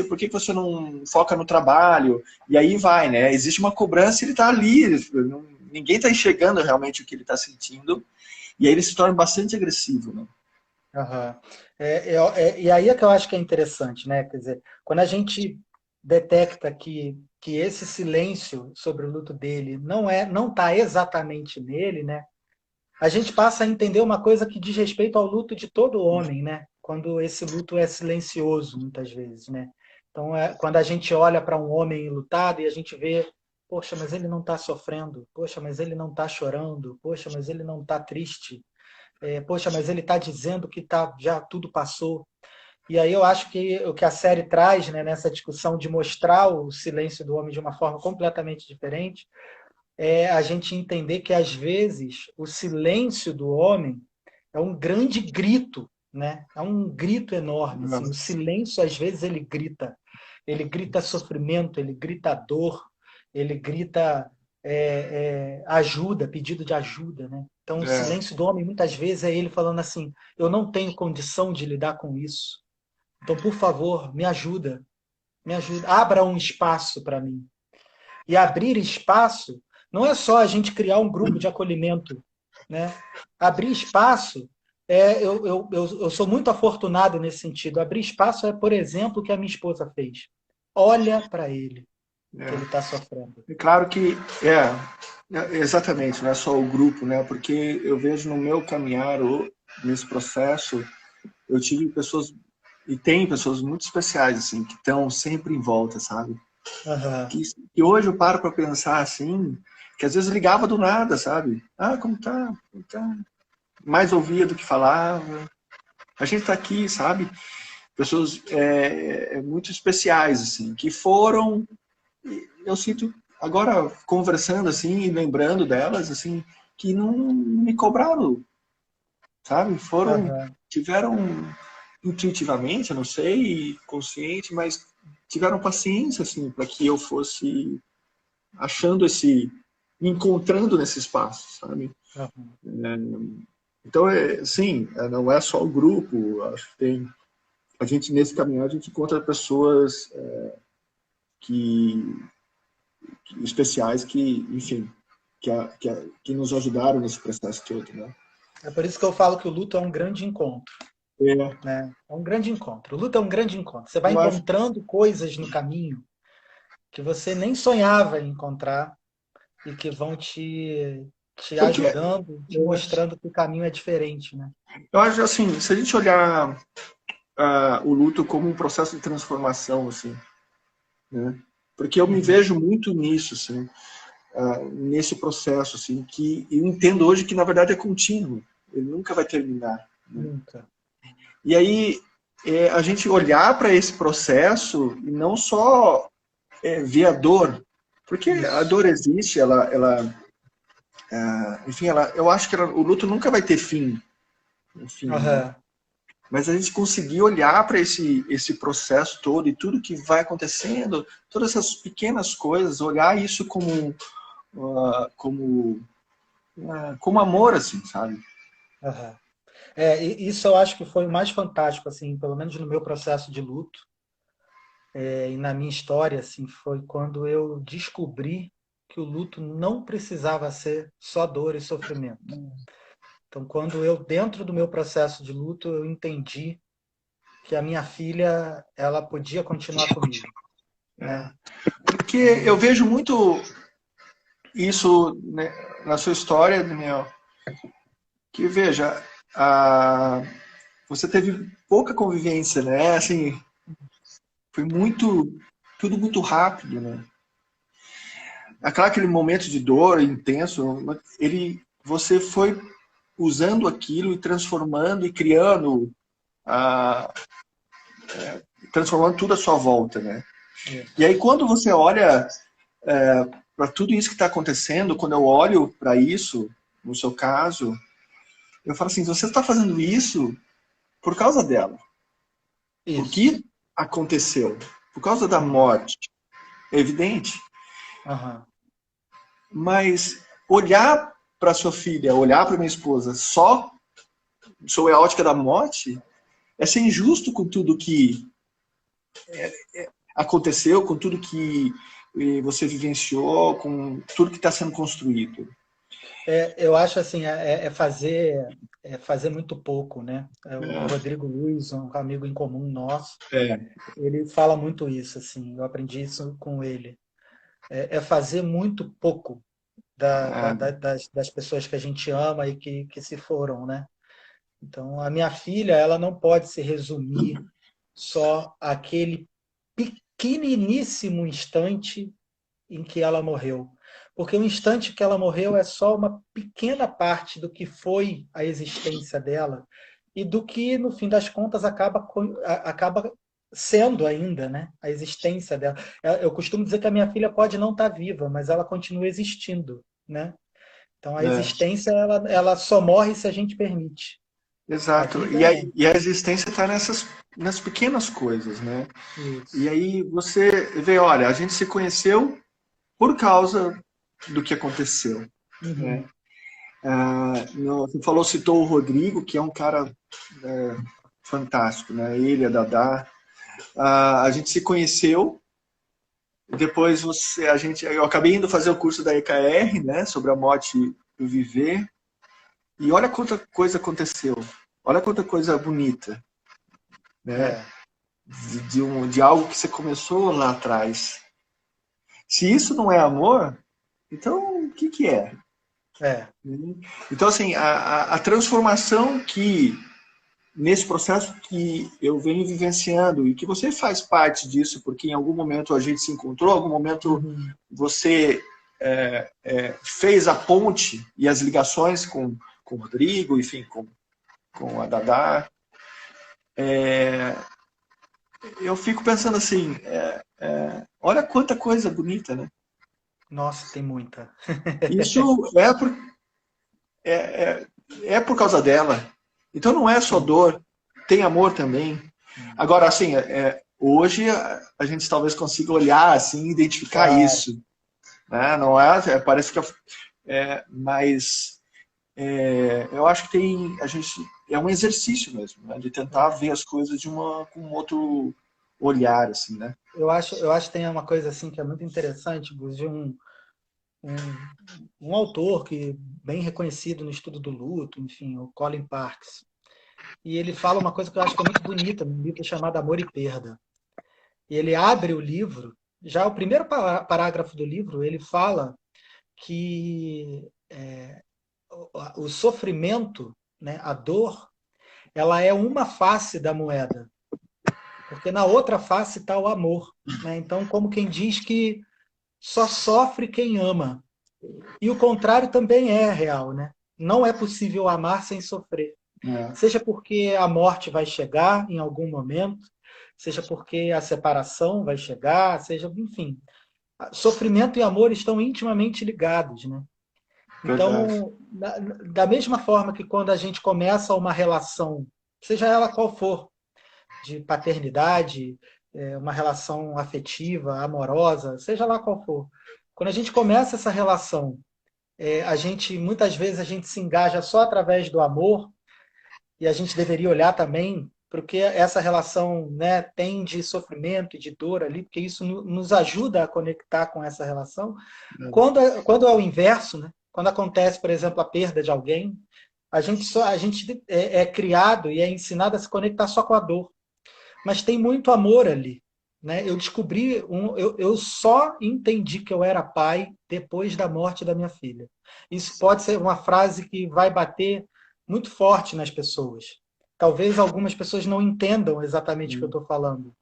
Por que você não foca no trabalho? E aí vai, né? Existe uma cobrança, ele está ali, ninguém está enxergando realmente o que ele está sentindo, e aí ele se torna bastante agressivo, né? Aham. E aí é que eu acho que é interessante, né? Quer dizer, quando a gente detecta que esse silêncio sobre o luto dele não está exatamente nele, né? A gente passa a entender uma coisa que diz respeito ao luto de todo homem, né? Quando esse luto é silencioso, muitas vezes, né? Então, quando a gente olha para um homem enlutado e a gente vê, poxa, mas ele não está sofrendo, poxa, mas ele não está chorando, poxa, mas ele não está triste, poxa, mas ele está dizendo que já tudo passou. E aí eu acho que o que a série traz, né, nessa discussão de mostrar o silêncio do homem de uma forma completamente diferente, é a gente entender que às vezes o silêncio do homem é um grande grito, né? É um grito enorme, assim. O silêncio às vezes ele grita sofrimento, ele grita dor, ele grita ajuda, pedido de ajuda, né? Então o É, silêncio do homem muitas vezes é ele falando assim: eu não tenho condição de lidar com isso. Então, por favor, me ajuda, abra um espaço para mim. E abrir espaço não é só a gente criar um grupo de acolhimento, né? Abrir espaço, eu sou muito afortunado nesse sentido. Abrir espaço é, por exemplo, o que a minha esposa fez. Olha para ele, que ele está sofrendo. é claro que exatamente, não é só o grupo, né? Porque eu vejo no meu caminhar nesse processo, eu tive pessoas e tem pessoas muito especiais assim que estão sempre em volta, sabe? Uhum. Que hoje eu paro para pensar assim, que às vezes ligava do nada, sabe? Como tá? Como tá? Mais ouvia do que falava. A gente tá aqui, sabe? Pessoas muito especiais assim, que foram, eu sinto agora conversando assim e lembrando delas assim, que não me cobraram, sabe? Uhum. Tiveram intuitivamente, eu não sei, consciente, mas tiveram paciência assim para que eu fosse achando me encontrando nesse espaço, sabe? Uhum. Então, sim, não é só o grupo, acho que a gente nesse caminhar a gente encontra pessoas que especiais que, enfim, que nos ajudaram nesse processo todo, né? É por isso que eu falo que o luto é um grande encontro, É, né? É um grande encontro. O luto é um grande encontro. Você vai eu acho encontrando coisas no caminho que você nem sonhava em encontrar e que vão te porque ajudando, te mostrando que o caminho é diferente, né? eu acho assim, se a gente olhar o luto como um processo de transformação, assim, né? Porque eu me Uhum. vejo muito nisso, assim, nesse processo, assim, que eu entendo hoje que na verdade é contínuo, ele nunca vai terminar, né? Nunca. E aí a gente olhar para esse processo e não só ver a dor, porque a Isso. dor existe, enfim, eu acho que o luto nunca vai ter fim, enfim, né? Aham. Mas a gente conseguir olhar para esse processo todo e tudo que vai acontecendo, todas essas pequenas coisas, olhar isso como amor, assim, sabe? Aham. E isso eu acho que foi o mais fantástico, assim, pelo menos no meu processo de luto, e na minha história, assim, foi quando eu descobri que o luto não precisava ser só dor e sofrimento. Então, quando eu, dentro do meu processo de luto, eu entendi que a minha filha, ela podia continuar comigo, né? Porque eu E, vejo muito isso, né, na sua história, Daniel, que veja, você teve pouca convivência, né? Assim, foi tudo muito rápido, né? Aquele momento de dor intenso, ele você foi usando aquilo e transformando e criando, a, transformando tudo à sua volta, né? E aí quando você olha para tudo isso que está acontecendo, quando eu olho para isso, no seu caso, eu falo assim, você está fazendo isso por causa dela. Por Isso. que aconteceu? Por causa da morte. É evidente. Aham. Mas olhar para sua filha, olhar para minha esposa só sob a ótica da morte é ser injusto com tudo que aconteceu, com tudo que você vivenciou, com tudo que está sendo construído. Eu acho assim, é fazer muito pouco, né? O Rodrigo Luiz, um amigo em comum nosso, É, ele fala muito isso, assim, eu aprendi isso com ele. É fazer muito pouco das pessoas que a gente ama e que se foram, né? Então, a minha filha, ela não pode se resumir só àquele pequeniníssimo instante em que ela morreu. Porque o instante que ela morreu é só uma pequena parte do que foi a existência dela e do que, no fim das contas, acaba sendo ainda, né? A existência dela. Eu costumo dizer que a minha filha pode não estar viva, mas ela continua existindo, né? Então, a é, existência, ela só morre se a gente permite. A exato. vida não. E a existência está nas pequenas coisas, né? E Isso. aí você vê, olha, a gente se conheceu por causa do que aconteceu, né? Uhum. Você falou, citou o Rodrigo, que é um cara fantástico, né? Ele, a Dadá. A gente se conheceu, depois eu acabei indo fazer o curso da EKR, né? Sobre a morte e o viver. E olha quanta coisa aconteceu. Olha quanta coisa bonita, né? É, De algo que você começou lá atrás. Se isso não é amor, então o que é? é. Então, assim, a transformação que, nesse processo que eu venho vivenciando, e que você faz parte disso, porque em algum momento a gente se encontrou, em algum momento Uhum. você fez a ponte e as ligações com o Rodrigo, enfim, com a Dadá. Eu fico pensando assim, olha quanta coisa bonita, né? Nossa, tem muita. Isso é, é por causa dela. Então não é só Sim. dor, tem amor também. Sim. Agora, assim, hoje a gente talvez consiga olhar assim, identificar Claro. isso, né? Não parece que mas eu acho que a gente é um exercício mesmo, né? De tentar ver as coisas com um outro olhar, assim, né? Eu acho que tem uma coisa assim que é muito interessante, Gus, de um, um autor que bem reconhecido no estudo do luto, enfim, o Colin Parkes. E ele fala uma coisa que eu acho que é muito bonita num livro chamado Amor e Perda. E ele abre o livro, já o primeiro parágrafo do livro, ele fala que o sofrimento, né, a dor, ela é uma face da moeda, porque na outra face está o amor. Né? Então, como quem diz que só sofre quem ama. E o contrário também é real, né? Não é possível amar sem sofrer. É, Seja porque a morte vai chegar em algum momento, seja porque a separação vai chegar, seja, enfim. Sofrimento e amor estão intimamente ligados, né? verdade. Então, da mesma forma que quando a gente começa uma relação, seja ela qual for, de paternidade, uma relação afetiva, amorosa, seja lá qual for, quando a gente começa essa relação, muitas vezes a gente se engaja só através do amor e a gente deveria olhar também porque essa relação, né, tem de sofrimento e de dor ali, porque isso nos ajuda a conectar com essa relação. Quando é o inverso, né, quando acontece, por exemplo, a perda de alguém, a gente é criado e é ensinado a se conectar só com a dor, mas tem muito amor ali. Né? Eu só entendi que eu era pai depois da morte da minha filha. Isso pode ser uma frase que vai bater muito forte nas pessoas. Talvez algumas pessoas não entendam exatamente o que eu estou falando,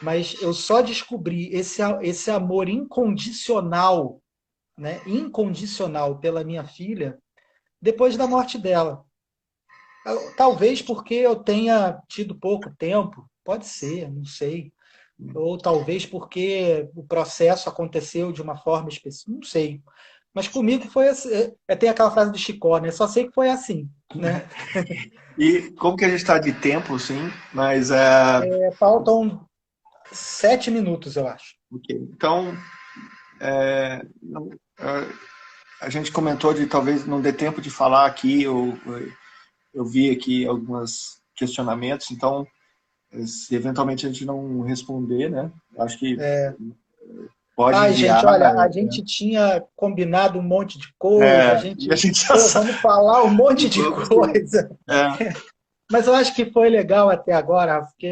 mas eu só descobri esse amor incondicional, né, incondicional pela minha filha depois da morte dela. Talvez porque eu tenha tido pouco tempo, pode ser, não sei. Ou talvez porque o processo aconteceu de uma forma específica, não sei. Mas comigo foi assim, tem aquela frase do Chicó, né? Só sei que foi assim, né? E como que a gente está de tempo, sim, mas Faltam 7 minutos, eu acho. ok. Então, a gente comentou de talvez não dê tempo de falar aqui, eu vi aqui alguns questionamentos, então, se eventualmente a gente não responder, né, acho que pode Ai, enviar. gente, olha, a gente tinha combinado um monte de coisa, a E a gente, gente já pô, sabe. vamos falar um monte de coisa. É, Mas eu acho que foi legal até agora, porque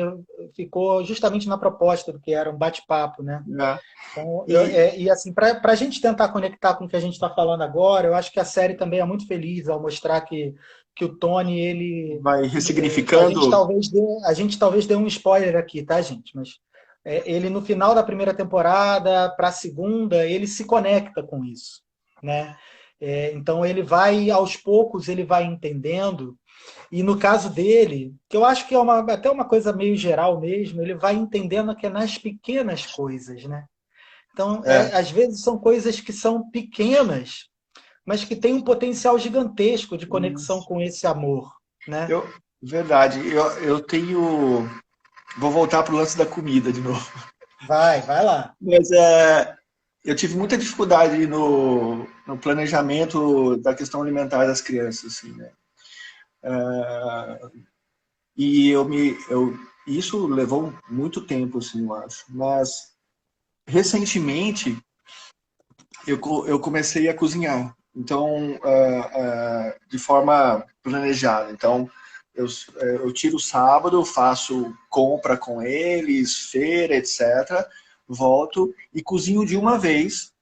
ficou justamente na proposta do que era um bate-papo, né? é. Então, E e assim, para a gente tentar conectar com o que a gente está falando agora, eu acho que a série também é muito feliz ao mostrar que o Tony, ele. vai A gente ressignificando. talvez dê um spoiler aqui, tá, gente? Mas ele, no final da primeira temporada, para a segunda, ele se conecta com isso, né? Então, ele vai, aos poucos, ele vai entendendo. E no caso dele, que eu acho que é até uma coisa meio geral mesmo, ele vai entendendo que é nas pequenas coisas, né? Então, É, às vezes são coisas que são pequenas, mas que têm um potencial gigantesco de conexão com esse amor, né? eu, verdade. Eu tenho. Vou voltar para o lance da comida de novo. Vai lá. Mas eu tive muita dificuldade no planejamento da questão alimentar das crianças, assim, né? E isso levou muito tempo, assim, eu acho. Mas recentemente eu comecei a cozinhar, então de forma planejada. Então eu tiro o sábado, faço compra com eles, feira, etc. Volto e cozinho de uma vez,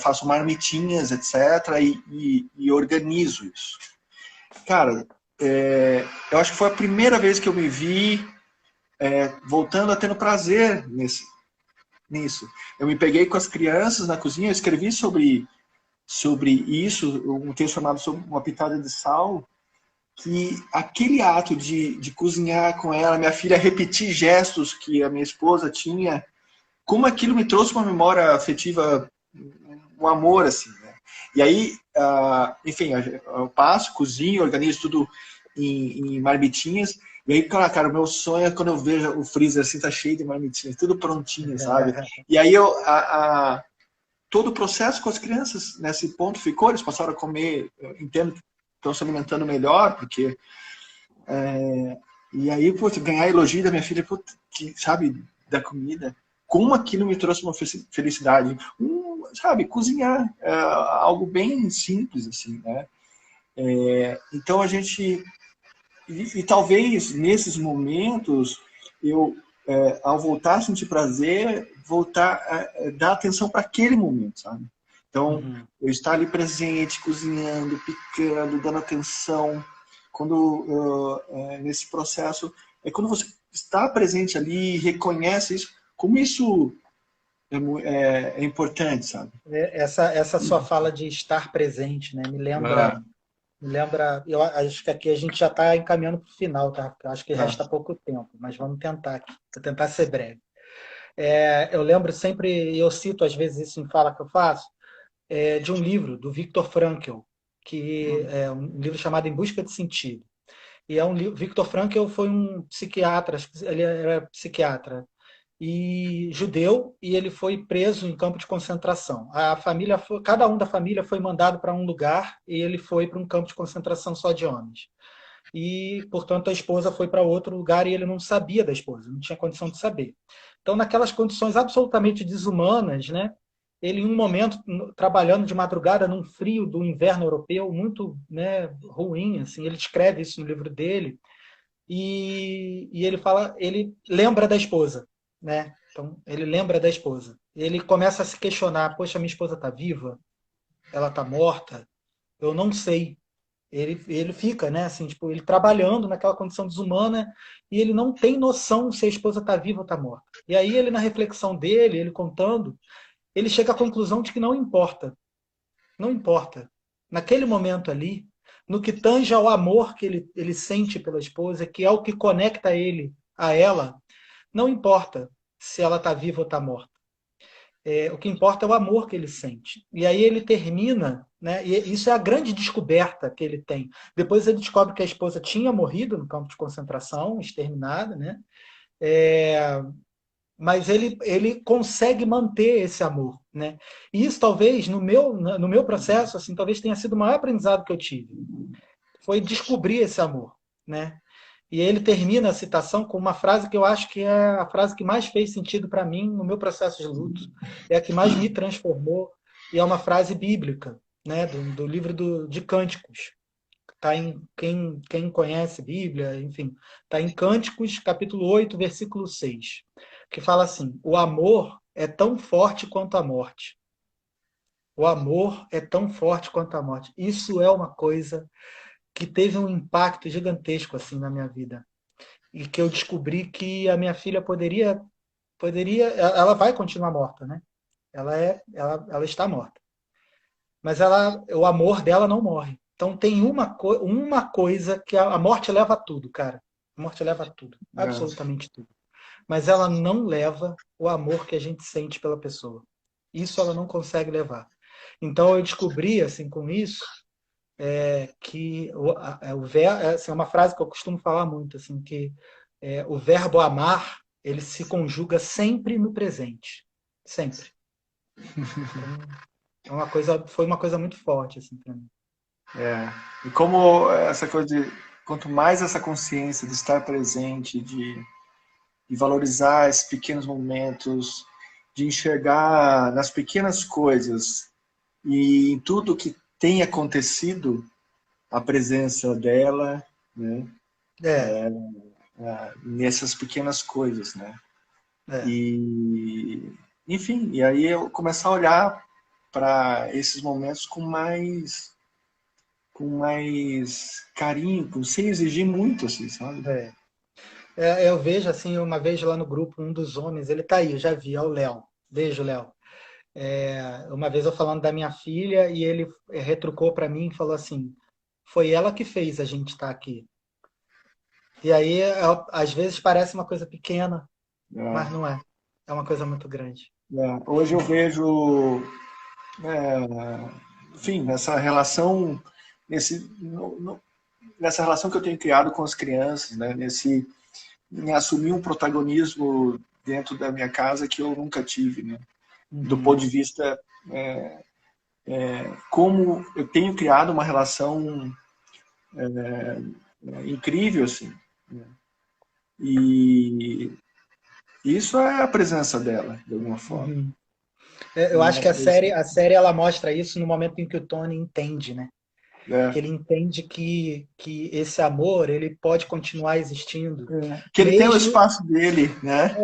faço marmitinhas, etc. E organizo isso. Cara, eu acho que foi a primeira vez que eu me vi voltando a tendo prazer nisso. Eu me peguei com as crianças na cozinha, eu escrevi sobre isso, um texto chamado Sobre uma Pitada de Sal, que aquele ato de cozinhar com ela, minha filha repetir gestos que a minha esposa tinha, como aquilo me trouxe uma memória afetiva, um amor, assim, né? E aí, enfim, eu passo, cozinho, organizo tudo em marmitinhas, e aí, cara, o meu sonho é quando eu vejo o freezer assim, tá cheio de marmitinhas, tudo prontinho, sabe? E aí todo o processo com as crianças nesse ponto ficou, eles passaram a comer, eu entendo que estão se alimentando melhor, porque e aí, pô, ganhar elogio da minha filha, pô, que, sabe, da comida, como aquilo me trouxe uma felicidade. Sabe, cozinhar é algo bem simples, assim, né? Então a gente. E talvez nesses momentos, eu, ao voltar a sentir prazer, voltar a dar atenção para aquele momento, sabe? Então, Uhum. eu estar ali presente, cozinhando, picando, dando atenção, quando nesse processo, é quando você está presente ali, reconhece isso, como isso é importante, sabe? Essa sua fala de estar presente, né? Me lembra, eu acho que aqui a gente já está encaminhando para o final, tá? Porque eu acho que Tá. resta pouco tempo, mas vamos tentar aqui. Vou tentar ser breve. Eu lembro sempre, eu cito às vezes isso em fala que eu faço, de um livro do Viktor Frankl, que é um livro chamado Em Busca de Sentido. E é um livro. Viktor Frankl foi um psiquiatra, ele era psiquiatra e judeu, e ele foi preso em campo de concentração. Cada um da família foi mandado para um lugar e ele foi para um campo de concentração só de homens. E, portanto, a esposa foi para outro lugar e ele não sabia da esposa, não tinha condição de saber. Então, naquelas condições absolutamente desumanas, né? Ele, em um momento, trabalhando de madrugada num frio do inverno europeu muito, né, ruim, assim, ele escreve isso no livro dele, e ele lembra da esposa, né? Então, ele lembra da esposa. Ele começa a se questionar: poxa, minha esposa está viva? Ela está morta? Eu não sei. Ele fica, né? Assim, tipo, ele trabalhando naquela condição desumana e ele não tem noção se a esposa está viva ou está morta. E aí ele, na reflexão dele, ele contando, ele chega à conclusão de que não importa. Não importa. Naquele momento ali, no que tange ao amor que ele sente pela esposa, que é o que conecta ele a ela, não importa se ela está viva ou está morta. O que importa é o amor que ele sente. E aí ele termina, né? E isso é a grande descoberta que ele tem. Depois ele descobre que a esposa tinha morrido no campo de concentração, exterminada, né? Mas ele consegue manter esse amor, né? E isso talvez no meu processo, assim, talvez tenha sido o maior aprendizado que eu tive. Foi descobrir esse amor, né? E ele termina a citação com uma frase que eu acho que é a frase que mais fez sentido para mim no meu processo de luto, é a que mais me transformou, e é uma frase bíblica, né, do livro de Cânticos. Está em quem conhece Bíblia, enfim, está em Cânticos, capítulo 8, versículo 6, que fala assim: o amor é tão forte quanto a morte. O amor é tão forte quanto a morte. Isso é uma coisa que teve um impacto gigantesco assim na minha vida, e que eu descobri que a minha filha poderia, ela vai continuar morta, né? Ela está morta, mas o amor dela não morre. Então tem uma coisa que a morte leva a tudo, cara. A morte leva a tudo, absolutamente tudo. Mas ela não leva o amor que a gente sente pela pessoa. Isso ela não consegue levar. Então eu descobri assim com isso que é uma frase que eu costumo falar muito, assim, que o verbo amar, ele se conjuga sempre no presente. Sempre. Então, foi uma coisa muito forte, assim, para mim. E como essa coisa de, quanto mais essa consciência de estar presente, de valorizar esses pequenos momentos, de enxergar nas pequenas coisas e em tudo que tem acontecido, a presença dela, né? Nessas pequenas coisas, né? E, enfim, e aí eu começar a olhar para esses momentos com mais carinho, sem exigir muito, assim, sabe? Eu vejo, assim, uma vez lá no grupo, um dos homens, ele tá aí, eu já vi, é o Léo. Beijo, Léo. Uma vez eu falando da minha filha, e ele retrucou para mim e falou assim: foi ela que fez a gente estar aqui. E aí, às vezes parece uma coisa pequena, mas não é. É uma coisa muito grande. Hoje eu vejo, enfim, nessa relação que eu tenho criado com as crianças, né? Em assumir um protagonismo dentro da minha casa que eu nunca tive, né? Do ponto de vista como eu tenho criado uma relação incrível, assim, né? E isso é a presença dela, de alguma forma. Eu acho que a série ela mostra isso no momento em que o Tony entende, né? Que ele entende que esse amor ele pode continuar existindo. Que ele tem o espaço dele, né?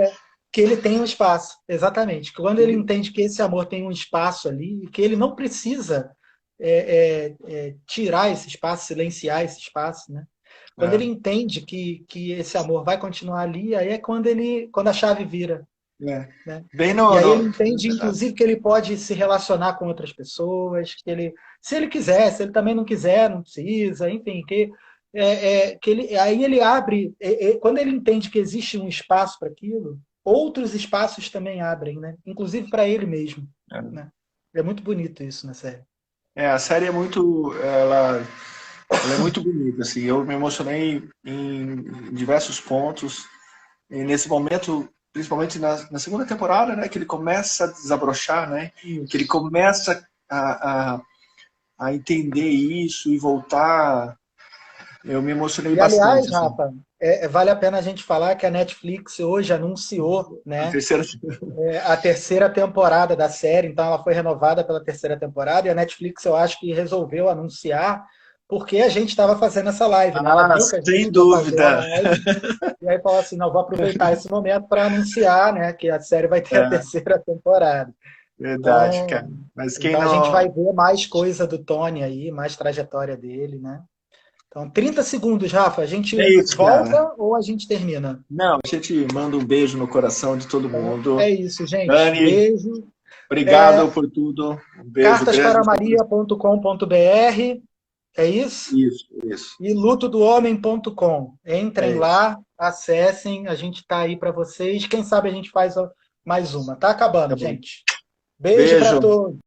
Que ele tem um espaço, exatamente. Quando ele entende que esse amor tem um espaço ali, que ele não precisa tirar esse espaço, silenciar esse espaço, né? Quando ele entende que esse amor vai continuar ali, aí é quando a chave vira. Né? E aí ele entende, inclusive, que ele pode se relacionar com outras pessoas, que ele, se ele quiser, se ele também não quiser, não precisa, enfim, aí ele abre, quando ele entende que existe um espaço para aquilo, outros espaços também abrem, né? Inclusive para ele mesmo. Né? É muito bonito isso na série. A série ela é muito bonita, assim. Eu me emocionei em diversos pontos. E nesse momento, principalmente na segunda temporada, né, que ele começa a desabrochar, né, que ele começa a entender isso e voltar. Eu me emocionei bastante. Aliás, Rafa, vale a pena a gente falar que a Netflix hoje anunciou, né, a terceira temporada da série, então ela foi renovada pela terceira temporada, e a Netflix eu acho que resolveu anunciar porque a gente estava fazendo essa live, né? Ela viu que a gente sem dúvida. Live, e aí falou assim, não, vou aproveitar esse momento para anunciar, né, que a série vai ter a terceira temporada. Verdade, então, cara. Mas então a gente vai ver mais coisa do Tony aí, mais trajetória dele, né? Então, 30 segundos, Rafa, a gente volta, cara, ou a gente termina? Não, a gente manda um beijo no coração de todo mundo. É isso, gente. Dani, beijo. Obrigado por tudo. Um beijo cartasparaMaria.com.br É isso? Isso. E lutodohomem.com. Entrem É isso. lá, acessem, a gente está aí para vocês. Quem sabe a gente faz mais uma. Tá Tá acabando, bom. gente. Beijo para Beijo. todos.